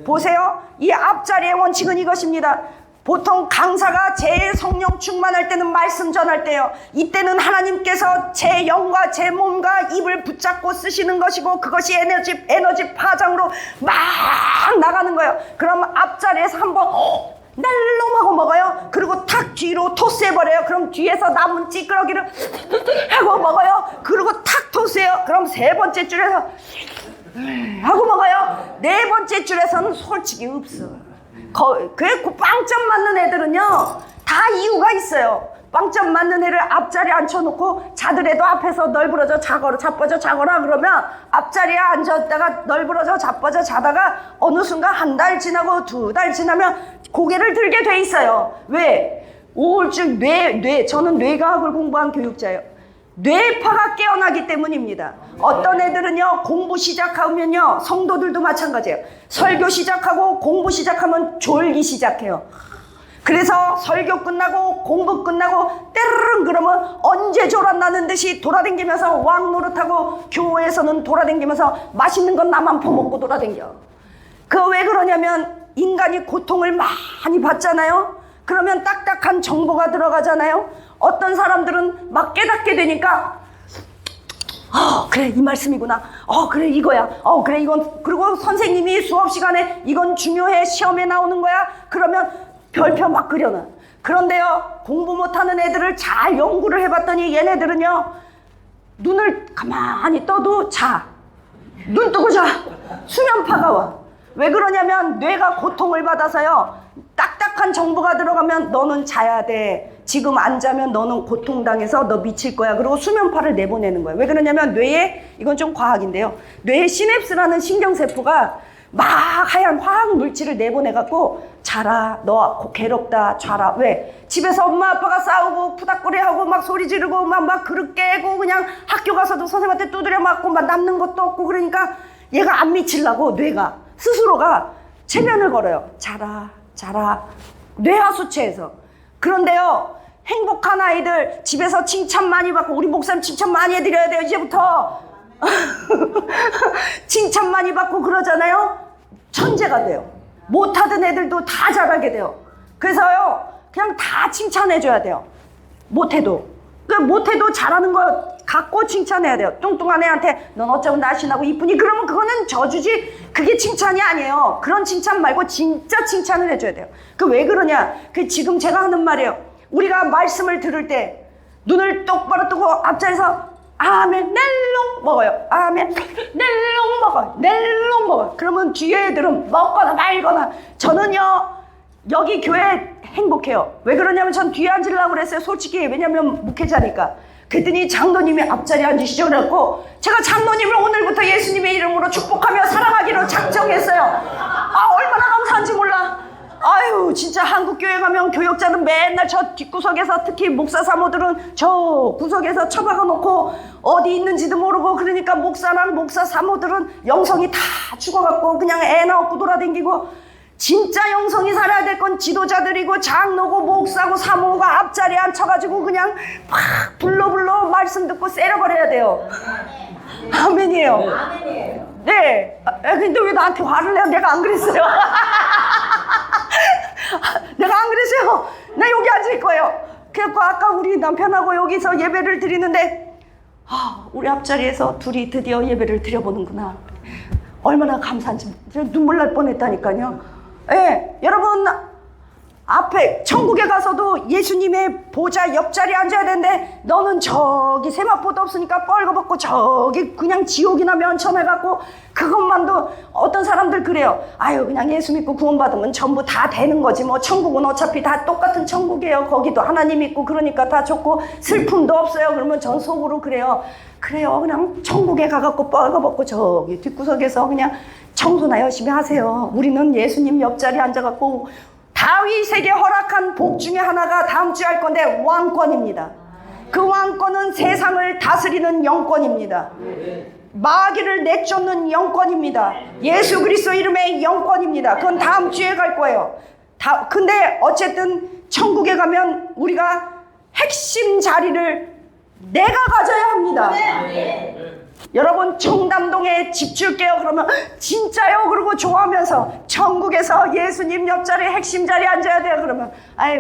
보세요. 이 앞자리의 원칙은 이것입니다. 보통 강사가 제일 성령 충만할 때는 말씀 전할 때요. 이때는 하나님께서 제 영과 제 몸과 입을 붙잡고 쓰시는 것이고 그것이 에너지 파장으로 막 나가는 거예요. 그럼 앞자리에서 한번 날롬하고 먹어요. 그리고 탁 뒤로 토스해버려요. 그럼 뒤에서 남은 찌끄러기를 하고 먹어요. 그리고 탁 토스해요. 그럼 세 번째 줄에서 하고 먹어요. 네 번째 줄에서는 솔직히 없어. 그 빵점 맞는 애들은요 다 이유가 있어요. 빵점 맞는 애를 앞자리에 앉혀놓고 자더라도 앞에서 널브러져 자빠져 자거라 그러면 앞자리에 앉았다가 널브러져 자빠져 자다가 어느 순간 한 달 지나고 두 달 지나면 고개를 들게 돼 있어요. 왜? 우울증, 저는 뇌과학을 공부한 교육자예요. 뇌파가 깨어나기 때문입니다. 어떤 애들은요, 공부 시작하면요, 성도들도 마찬가지예요. 설교 시작하고 공부 시작하면 졸기 시작해요. 그래서 설교 끝나고 공부 끝나고 때르릉 그러면 언제 졸았나는 듯이 돌아다니면서 왕 노릇하고, 교회에서는 돌아다니면서 맛있는 건 나만 퍼먹고 돌아다녀. 그 왜 그러냐면 인간이 고통을 많이 받잖아요. 그러면 딱딱한 정보가 들어가잖아요. 어떤 사람들은 막 깨닫게 되니까 그래 이 말씀이구나. 그래 이거야. 그래 이건. 그리고 선생님이 수업 시간에 이건 중요해, 시험에 나오는 거야. 그러면 별표 막 그려놔. 그런데요, 공부 못하는 애들을 잘 연구를 해봤더니 얘네들은요, 눈을 가만히 떠도 자. 눈 뜨고 자. 수면파가 와. 왜 그러냐면 뇌가 고통을 받아서요, 딱딱한 정보가 들어가면 너는 자야 돼. 지금 안 자면 너는 고통당해서 너 미칠 거야. 그리고 수면파를 내보내는 거예요. 왜 그러냐면 뇌에, 이건 좀 과학인데요, 뇌에 시냅스라는 신경세포가 막 하얀 화학 물질을 내보내갖고 자라, 너 괴롭다, 자라. 왜? 집에서 엄마 아빠가 싸우고 푸닥거리하고 막 소리 지르고 막 그릇 깨고 그냥 학교 가서도 선생님한테 두드려 맞고 막 남는 것도 없고, 그러니까 얘가 안 미치려고 뇌가 스스로가 체면을 걸어요. 자라, 자라. 뇌하수체에서. 그런데요, 행복한 아이들 집에서 칭찬 많이 받고, 우리 목사님 칭찬 많이 해드려야 돼요 이제부터. 칭찬 많이 받고 그러잖아요. 천재가 돼요. 못하던 애들도 다 잘하게 돼요. 그래서요, 그냥 다 칭찬해줘야 돼요. 못해도. 못해도 잘하는 거 갖고 칭찬해야 돼요. 뚱뚱한 애한테 넌 어쩌면 날씬하고 이쁘니, 그러면 그거는 저주지, 그게 칭찬이 아니에요. 그런 칭찬 말고 진짜 칭찬을 해줘야 돼요. 그 왜 그러냐, 그 지금 제가 하는 말이에요. 우리가 말씀을 들을 때 눈을 똑바로 뜨고 앞자리에서 아멘 넬롱 먹어요. 아멘 넬롱 먹어요. 넬롱 먹어요. 그러면 뒤에 애들은 먹거나 말거나. 저는요, 여기 교회 행복해요. 왜 그러냐면 전 뒤에 앉으려고 그랬어요. 솔직히. 왜냐면 목회자니까. 그랬더니 장로님이 앞자리에 앉으시죠. 그래갖고 제가 장로님을 오늘부터 예수님의 이름으로 축복하며 사랑하기로 작정했어요. 얼마나 감사한지 몰라. 아유, 진짜 한국교회 가면 교역자는 맨날 저 뒷구석에서, 특히 목사 사모들은 저 구석에서 처박아 놓고 어디 있는지도 모르고, 그러니까 목사랑 목사 사모들은 영성이 다 죽어갖고 그냥 애 낳고 돌아다니고, 진짜 영성이 살아야 될 건 지도자들이고 장로고 목사고 사모가 앞자리에 앉혀가지고 그냥 막 불러 말씀 듣고 세려버려야 돼요. 아멘이에요. 네. 근데 왜 나한테 화를 내요? 내가 안 그랬어요. 내가 안 그랬어요. 나 여기 앉을 거예요. 그래서 아까 우리 남편하고 여기서 예배를 드리는데, 우리 앞자리에서 둘이 드디어 예배를 드려보는구나. 얼마나 감사한지 눈물 날 뻔했다니까요. 예, 여러분, 앞에 천국에 가서도 예수님의 보좌 옆자리에 앉아야 되는데, 너는 저기 세마포도 없으니까 뻘거벗고 저기 그냥 지옥이나 면천해갖고, 그것만도 어떤 사람들 그래요. 아유, 그냥 예수 믿고 구원받으면 전부 다 되는 거지 뭐. 천국은 어차피 다 똑같은 천국이에요. 거기도 하나님 있고 그러니까 다 좋고 슬픔도 없어요. 그러면 전 속으로 그래요. 그냥 천국에 가갖고 뻘거벗고 저기 뒷구석에서 그냥 청소나 열심히 하세요. 우리는 예수님 옆자리에 앉아갖고, 다윗에게 허락한 복 중에 하나가 다음 주에 할 건데 왕권입니다. 그 왕권은 세상을 다스리는 영권입니다. 마귀를 내쫓는 영권입니다. 예수 그리스도 이름의 영권입니다. 그건 다음 주에 갈 거예요. 근데 어쨌든 천국에 가면 우리가 핵심 자리를 내가 가져야 합니다. 여러분, 청담동에 집 줄게요. 그러면 진짜요? 그러고 좋아하면서 천국에서 예수님 옆자리에 핵심 자리에 앉아야 돼요. 그러면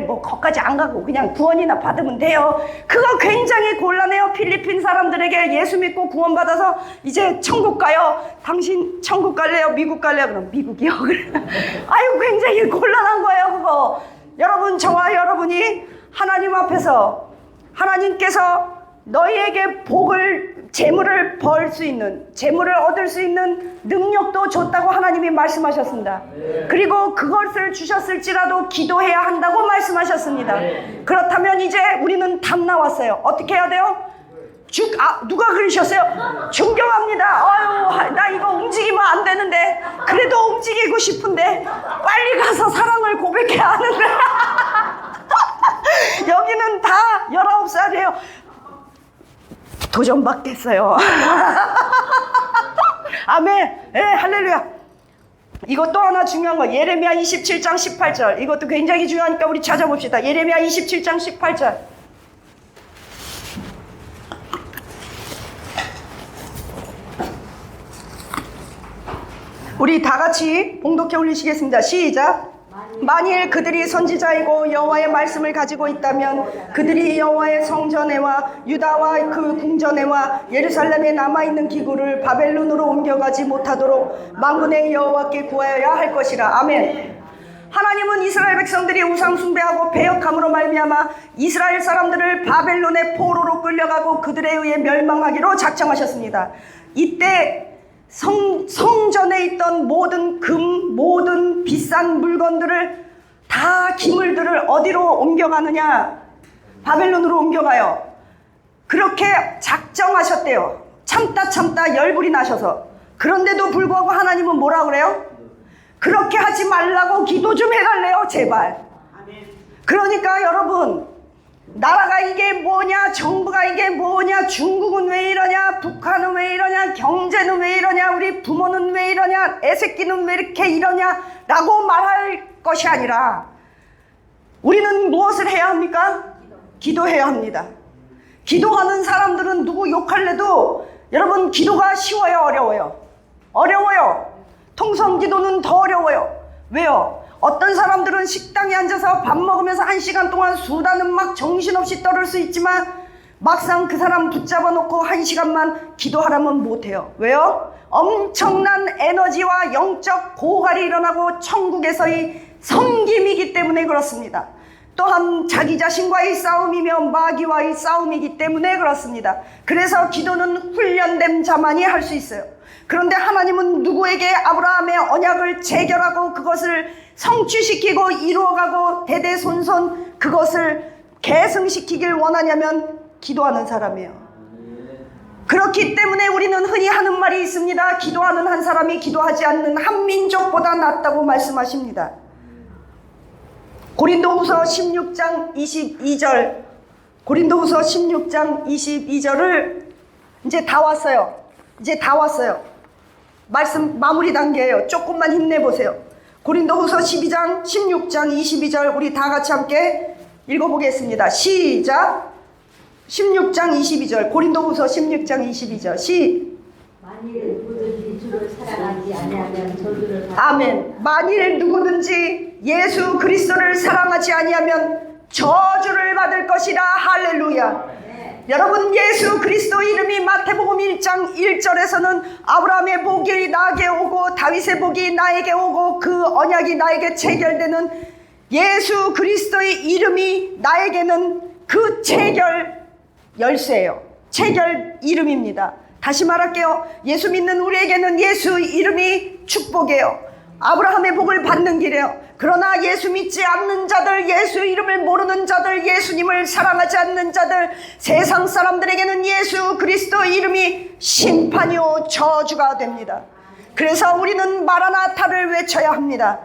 뭐 거기까지 안 가고 그냥 구원이나 받으면 돼요. 그거 굉장히 곤란해요. 필리핀 사람들에게 예수 믿고 구원받아서 이제 천국 가요. 당신 천국 갈래요? 미국 갈래요? 그럼 미국이요. 굉장히 곤란한 거예요, 그거. 여러분, 저와 여러분이 하나님 앞에서 하나님께서 너희에게 재물을 벌 수 있는, 재물을 얻을 수 있는 능력도 줬다고 하나님이 말씀하셨습니다. 그리고 그것을 주셨을지라도 기도해야 한다고 말씀하셨습니다. 그렇다면 이제 우리는 답 나왔어요. 어떻게 해야 돼요? 누가 그러셨어요? 존경합니다. 나 이거 움직이면 안 되는데, 그래도 움직이고 싶은데, 빨리 가서 사랑을 고백해야 하는데. 여기는 다 19살이에요. 도전받겠어요. 아멘. 예, 할렐루야. 이것 또 하나 중요한 거, 예레미야 27장 18절. 이것도 굉장히 중요하니까 우리 찾아봅시다. 예레미야 27장 18절. 우리 다 같이 봉독해 올리시겠습니다. 시작. 만일 그들이 선지자이고 여호와의 말씀을 가지고 있다면 그들이 여호와의 성전에와 유다와 그 궁전에와 예루살렘에 남아있는 기구를 바벨론으로 옮겨가지 못하도록 만군의 여호와께 구하여야 할 것이라. 아멘. 하나님은 이스라엘 백성들이 우상 숭배하고 배역함으로 말미암아 이스라엘 사람들을 바벨론의 포로로 끌려가고 그들에 의해 멸망하기로 작정하셨습니다. 이때 성전에 있던 모든 금, 모든 비싼 물건들을 다 기물들을 어디로 옮겨가느냐? 바벨론으로 옮겨가요. 그렇게 작정하셨대요. 참다 열불이 나셔서. 그런데도 불구하고 하나님은 뭐라 그래요? 그렇게 하지 말라고 기도 좀 해달래요, 제발. 그러니까 여러분, 나라가 이게 뭐냐, 정부가 이게 뭐냐, 중국은 왜 이러냐, 북한은 왜 이러냐, 경제는 왜 이러냐, 우리 부모는 왜 이러냐, 애새끼는 왜 이렇게 이러냐 라고 말할 것이 아니라 우리는 무엇을 해야 합니까? 기도해야 합니다. 기도하는 사람들은 누구 욕할래도 여러분, 기도가 쉬워요, 어려워요? 어려워요. 통성기도는 더 어려워요. 왜요? 어떤 사람들은 식당에 앉아서 밥 먹으면서 1시간 동안 수다는 막 정신없이 떨을 수 있지만 막상 그 사람 붙잡아 놓고 1시간만 기도하라면 못해요. 왜요? 엄청난 에너지와 영적 고갈이 일어나고 천국에서의 섬김이기 때문에 그렇습니다. 또한 자기 자신과의 싸움이며 마귀와의 싸움이기 때문에 그렇습니다. 그래서 기도는 훈련된 자만이 할 수 있어요. 그런데 하나님은 누구에게 아브라함의 언약을 체결하고 그것을 성취시키고 이루어가고 대대손손 그것을 계승시키길 원하냐면 기도하는 사람이에요. 그렇기 때문에 우리는 흔히 하는 말이 있습니다. 기도하는 한 사람이 기도하지 않는 한 민족보다 낫다고 말씀하십니다. 고린도후서 16장 22절, 고린도후서 16장 22절을 이제 다 왔어요. 이제 다 왔어요. 말씀 마무리 단계예요. 조금만 힘내보세요. 고린도후서 12장 16장 22절 우리 다 같이 함께 읽어보겠습니다. 시작. 16장 22절 고린도후서 16장 22절 만일 누구든지 주를 사랑하지 아니하면 저주를 아멘. 만일 누구든지 예수 그리스도를 사랑하지 아니하면 저주를 받을 것이라. 할렐루야. 여러분, 예수 그리스도 이름이 마태복음 1장 1절에서는 아브라함의 복이 나에게 오고 다윗의 복이 나에게 오고 그 언약이 나에게 체결되는 예수 그리스도의 이름이 나에게는 그 체결 열쇠예요. 체결 이름입니다. 다시 말할게요. 예수 믿는 우리에게는 예수 이름이 축복이에요. 아브라함의 복을 받는 길이에요. 그러나 예수 믿지 않는 자들, 예수 이름을 모르는 자들, 예수님을 사랑하지 않는 자들, 세상 사람들에게는 예수 그리스도 이름이 심판이요 저주가 됩니다. 그래서 우리는 마라나타를 외쳐야 합니다.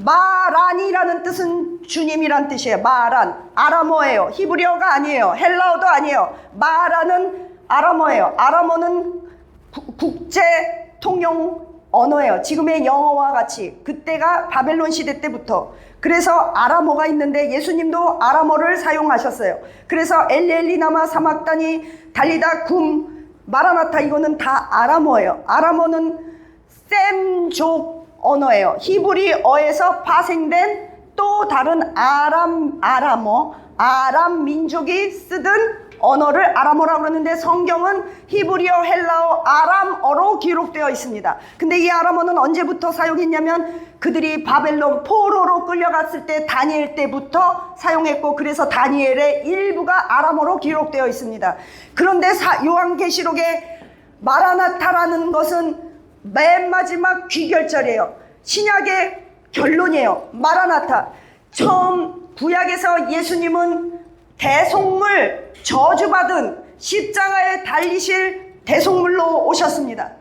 마란이라는 뜻은 주님이란 뜻이에요. 마란, 아람어예요. 히브리어가 아니에요. 헬라어도 아니에요. 마란은 아람어예요. 아람어는 국제 통용 언어예요. 지금의 영어와 같이. 그때가 바벨론 시대 때부터. 그래서 아람어가 있는데 예수님도 아람어를 사용하셨어요. 그래서 엘리엘리나마 사막다니 달리다 굼 마라나타 이거는 다 아람어예요. 아람어는 셈족 언어예요. 히브리어에서 파생된 또 다른 아람어, 아람 민족이 쓰던 언어를 아람어라고 그러는데 성경은 히브리어, 헬라어, 아람어로 기록되어 있습니다. 근데 이 아람어는 언제부터 사용했냐면 그들이 바벨론 포로로 끌려갔을 때 다니엘 때부터 사용했고 그래서 다니엘의 일부가 아람어로 기록되어 있습니다. 그런데 요한계시록에 마라나타라는 것은 맨 마지막 귀결절이에요. 신약의 결론이에요. 마라나타. 처음 구약에서 예수님은 대속물, 저주받은 십자가에 달리실 대속물로 오셨습니다.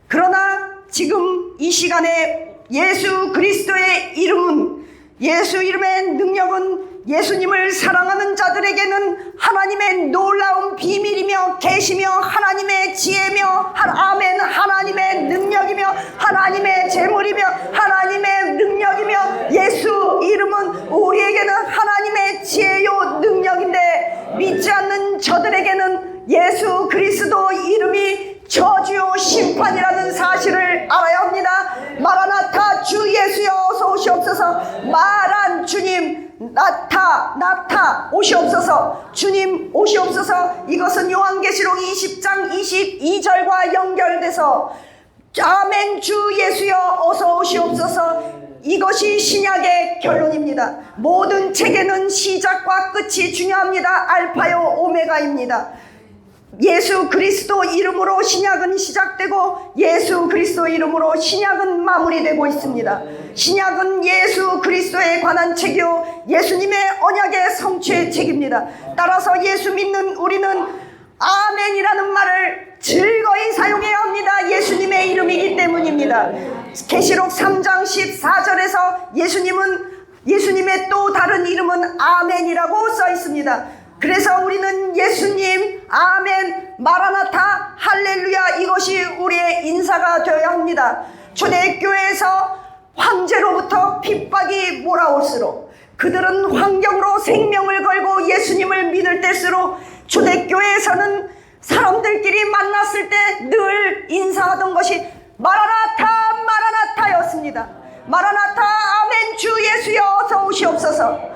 그러나 지금 이 시간에 예수 그리스도의 이름은, 예수 이름의 능력은 예수님을 사랑하는 자들에게는 하나님의 놀라운 비밀이며 계시며 하나님의 지혜며 아멘, 하나님의 능력이며 하나님의 재물이며 하나님의 능력이며 예수 이름은 우리에게는 하나님의 지혜요 능력인데 믿지 않는 저들에게는 예수 그리스도 이름이 저주요 심판이라는 사실을 알아야 합니다. 마라나타 주 예수여 어서 오시옵소서. 말한 주님 나타 오시옵소서. 주님 오시옵소서. 이것은 요한계시록 20장 22절과 연결돼서 아멘 주 예수여 어서 오시옵소서. 이것이 신약의 결론입니다. 모든 책에는 시작과 끝이 중요합니다. 알파요 오메가입니다. 예수 그리스도 이름으로 신약은 시작되고 예수 그리스도 이름으로 신약은 마무리되고 있습니다. 신약은 예수 그리스도에 관한 책이요 예수님의 언약의 성취의 책입니다. 따라서 예수 믿는 우리는 아멘이라는 말을 즐거이 사용해야 합니다. 예수님의 이름이기 때문입니다. 계시록 3장 14절에서 예수님의 또 다른 이름은 아멘이라고 써 있습니다. 그래서 우리는 예수님, 아멘, 마라나타, 할렐루야 이것이 우리의 인사가 되어야 합니다. 초대교회에서 황제로부터 핍박이 몰아올수록 그들은 환경으로 생명을 걸고 예수님을 믿을 때일수록 초대교회에서는 사람들끼리 만났을 때 늘 인사하던 것이 마라나타, 마라나타였습니다. 마라나타, 아멘, 주 예수여 어서 오시옵소서.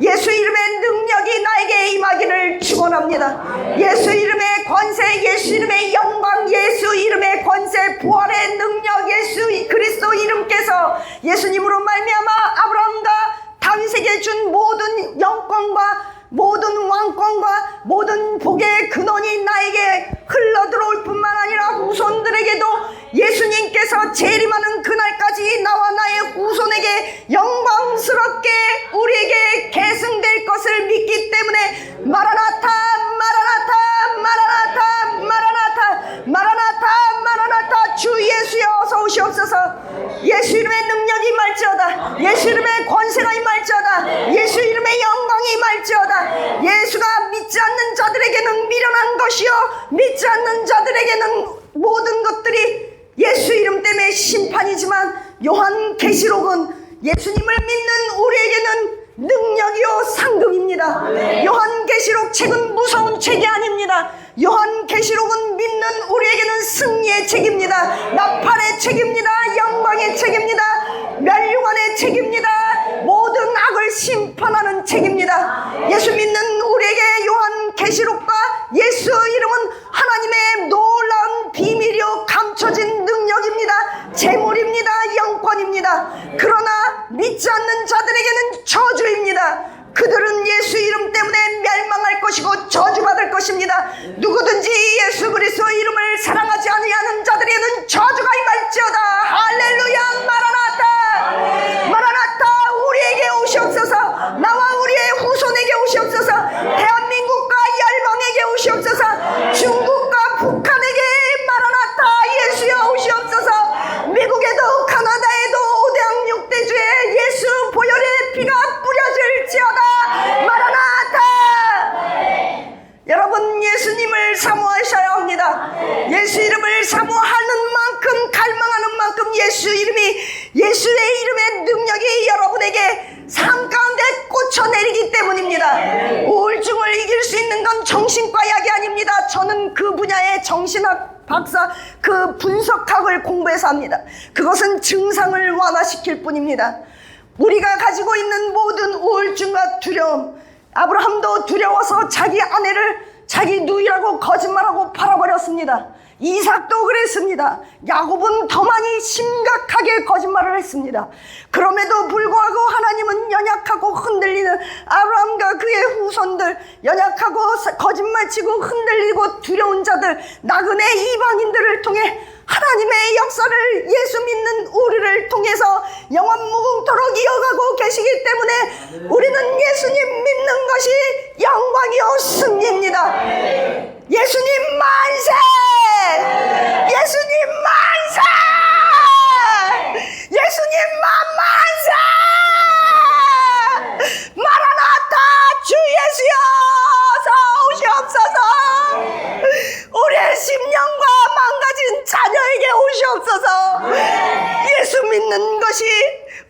예수 이름의 능력이 나에게 임하기를 축원합니다. 예수 이름의 권세, 예수 이름의 영광, 예수 이름의 권세, 부활의 능력, 예수 그리스도 이름께서 예수님으로 말미암아 아브라함과 다윗에게 준 모든 영광과 모든 왕권과 모든 복의 근원이 나에게 흘러들어올 뿐만 아니라 후손들에게도 예수님께서 재림하는 그날까지 나와 나의 후손에게 영광스럽게 우리에게 계승될 것을 믿기 때문에 마라나타 마라나타 마라나타 마라나타 마라나타 마라나타 주 예수여 어서 오시옵소서. 예수 이름의 능력이 임할지어다. 예수 이름의 권세가 임할지어다. 예수 이름의 영광이 임할지어다. 예수가 믿지 않는 자들에게는 미련한 것이요 믿지 않는 자들에게는 모든 것들이 예수 이름 때문에 심판이지만 요한계시록은 예수님을 믿는 우리에게는 능력이요 상급입니다. 요한계시록 책은 무서운 책이 아닙니다. 요한계시록은 믿는 우리에게는 승리의 책입니다. 나팔의 책입니다. 영광의 책입니다. 멸류관의 책입니다. 모든 악을 심판하는 책입니다. 예수 믿는 우리에게 요한계시록과 예수 이름은 하나님의 놀라운 비밀이요 감춰진 능력입니다. 재물입니다. 영권입니다. 그러나 믿지 않는 자들에게는 저주입니다. 그들은 예수 이름 때문에 멸망할 것이고 저주받을 것입니다. 누구든지 예수 그리스도 이름을 사랑하지 아니하는 자들에게는 저주가 임할지어다. 할렐루야. 마라나타 마라나타 우리에게 오시옵소서. 나와 우리의 후손에게 오시옵소서. 대한민국과 열방에게 오시옵소서. 중국과 북한에게 마라나타 예수여 오시옵소서. 미국에도 카나다에도 5대양 6대주에 예수 보혈의 피가 뿌려질지어다. 마라나타. 여러분 예수님을 사모하셔야 합니다. 예수 이름을 사모하는 만큼 갈망하는 만큼 예수의 이름의 능력이 여러분에게 삶 가운데 꽂혀내리기 때문입니다. 우울증을 이길 수 있는 건 정신과 약이 아닙니다. 저는 그 분야의 정신학 박사 그 분석학을 공부해서 합니다. 그것은 증상을 완화시킬 뿐입니다. 우리가 가지고 있는 모든 우울증과 두려움, 아브라함도 두려워서 자기 아내를 자기 누이라고 거짓말하고 팔아버렸습니다. 이삭도 그랬습니다. 야곱은 더 많이 심각하게 거짓말을 했습니다. 그럼에도 불구하고 하나님은 연약하고 흔들리는 아브라함과 그의 후손들, 연약하고 거짓말치고 흔들리고 두려운 자들, 나그네 이방인들을 통해 하나님의 역사를 예수 믿는 우리를 통해서 영원 무궁토록 이어가고 계시기 때문에 우리는 예수님 믿는 것이 영광이요 승리입니다. 예수님 만세! 예수님 만세! 예수님 만세! 마라나타!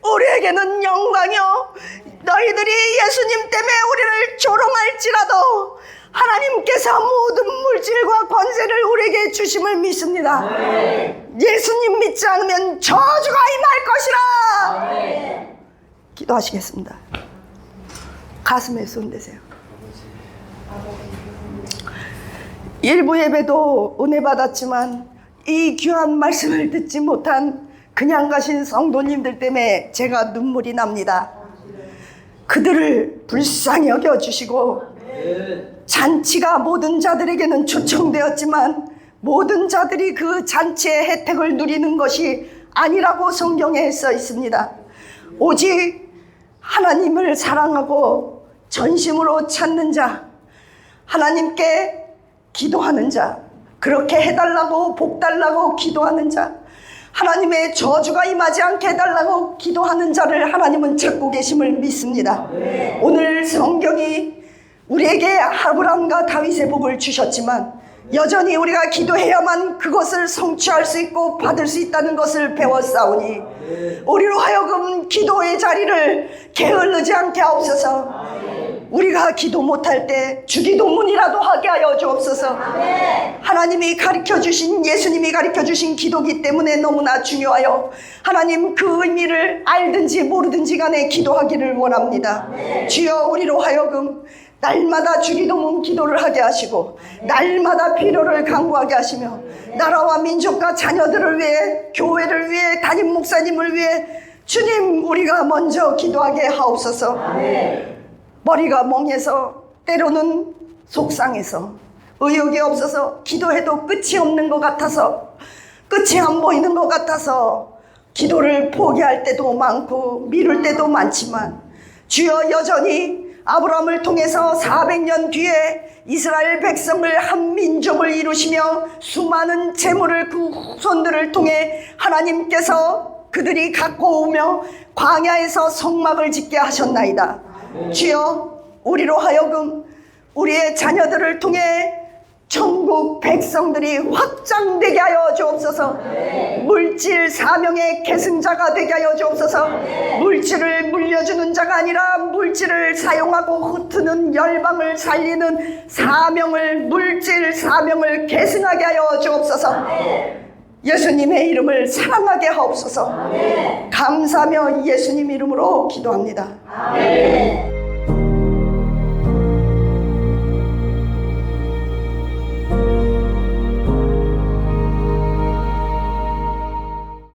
우리에게는 영광이요 너희들이 예수님 때문에 우리를 조롱할지라도 하나님께서 모든 물질과 권세를 우리에게 주심을 믿습니다. 예수님 믿지 않으면 저주가 임할 것이라. 기도하시겠습니다. 가슴에 손 대세요. 일부 예배도 은혜 받았지만 이 귀한 말씀을 듣지 못한 그냥 가신 성도님들 때문에 제가 눈물이 납니다. 그들을 불쌍히 여겨주시고 잔치가 모든 자들에게는 초청되었지만 모든 자들이 그 잔치의 혜택을 누리는 것이 아니라고 성경에 써 있습니다. 오직 하나님을 사랑하고 전심으로 찾는 자, 하나님께 기도하는 자, 그렇게 해달라고 복달라고 기도하는 자, 하나님의 저주가 임하지 않게 해달라고 기도하는 자를 하나님은 찾고 계심을 믿습니다. 오늘 성경이 우리에게 아브람과 다윗의 복을 주셨지만 여전히 우리가 기도해야만 그것을 성취할 수 있고 받을 수 있다는 것을 배웠사오니 우리로 하여금 기도의 자리를 게을르지 않게 하옵소서. 우리가 기도 못할 때 주기도문이라도 하게 하여 주옵소서. 하나님이 가르쳐주신 예수님이 가르쳐주신 기도기 때문에 너무나 중요하여 하나님 그 의미를 알든지 모르든지 간에 기도하기를 원합니다. 주여 우리로 하여금 날마다 주기도문 기도를 하게 하시고 날마다 필요를 간구하게 하시며 나라와 민족과 자녀들을 위해 교회를 위해 담임 목사님을 위해 주님 우리가 먼저 기도하게 하옵소서. 머리가 멍해서 때로는 속상해서 의욕이 없어서 기도해도 끝이 없는 것 같아서 끝이 안 보이는 것 같아서 기도를 포기할 때도 많고 미룰 때도 많지만 주여 여전히 아브라함을 통해서 400년 뒤에 이스라엘 백성을 한 민족을 이루시며 수많은 재물을 그 후손들을 통해 하나님께서 그들이 갖고 오며 광야에서 성막을 짓게 하셨나이다. 주여 우리로 하여금 우리의 자녀들을 통해 전국 백성들이 확장되게 하여 주옵소서. 물질 사명의 계승자가 되게 하여 주옵소서. 물질을 물려주는 자가 아니라 물질을 사용하고 흩트는 열방을 살리는 사명을 물질 사명을 계승하게 하여 주옵소서. 예수님의 이름을 사랑하게 하옵소서. 감사하며 예수님 이름으로 기도합니다.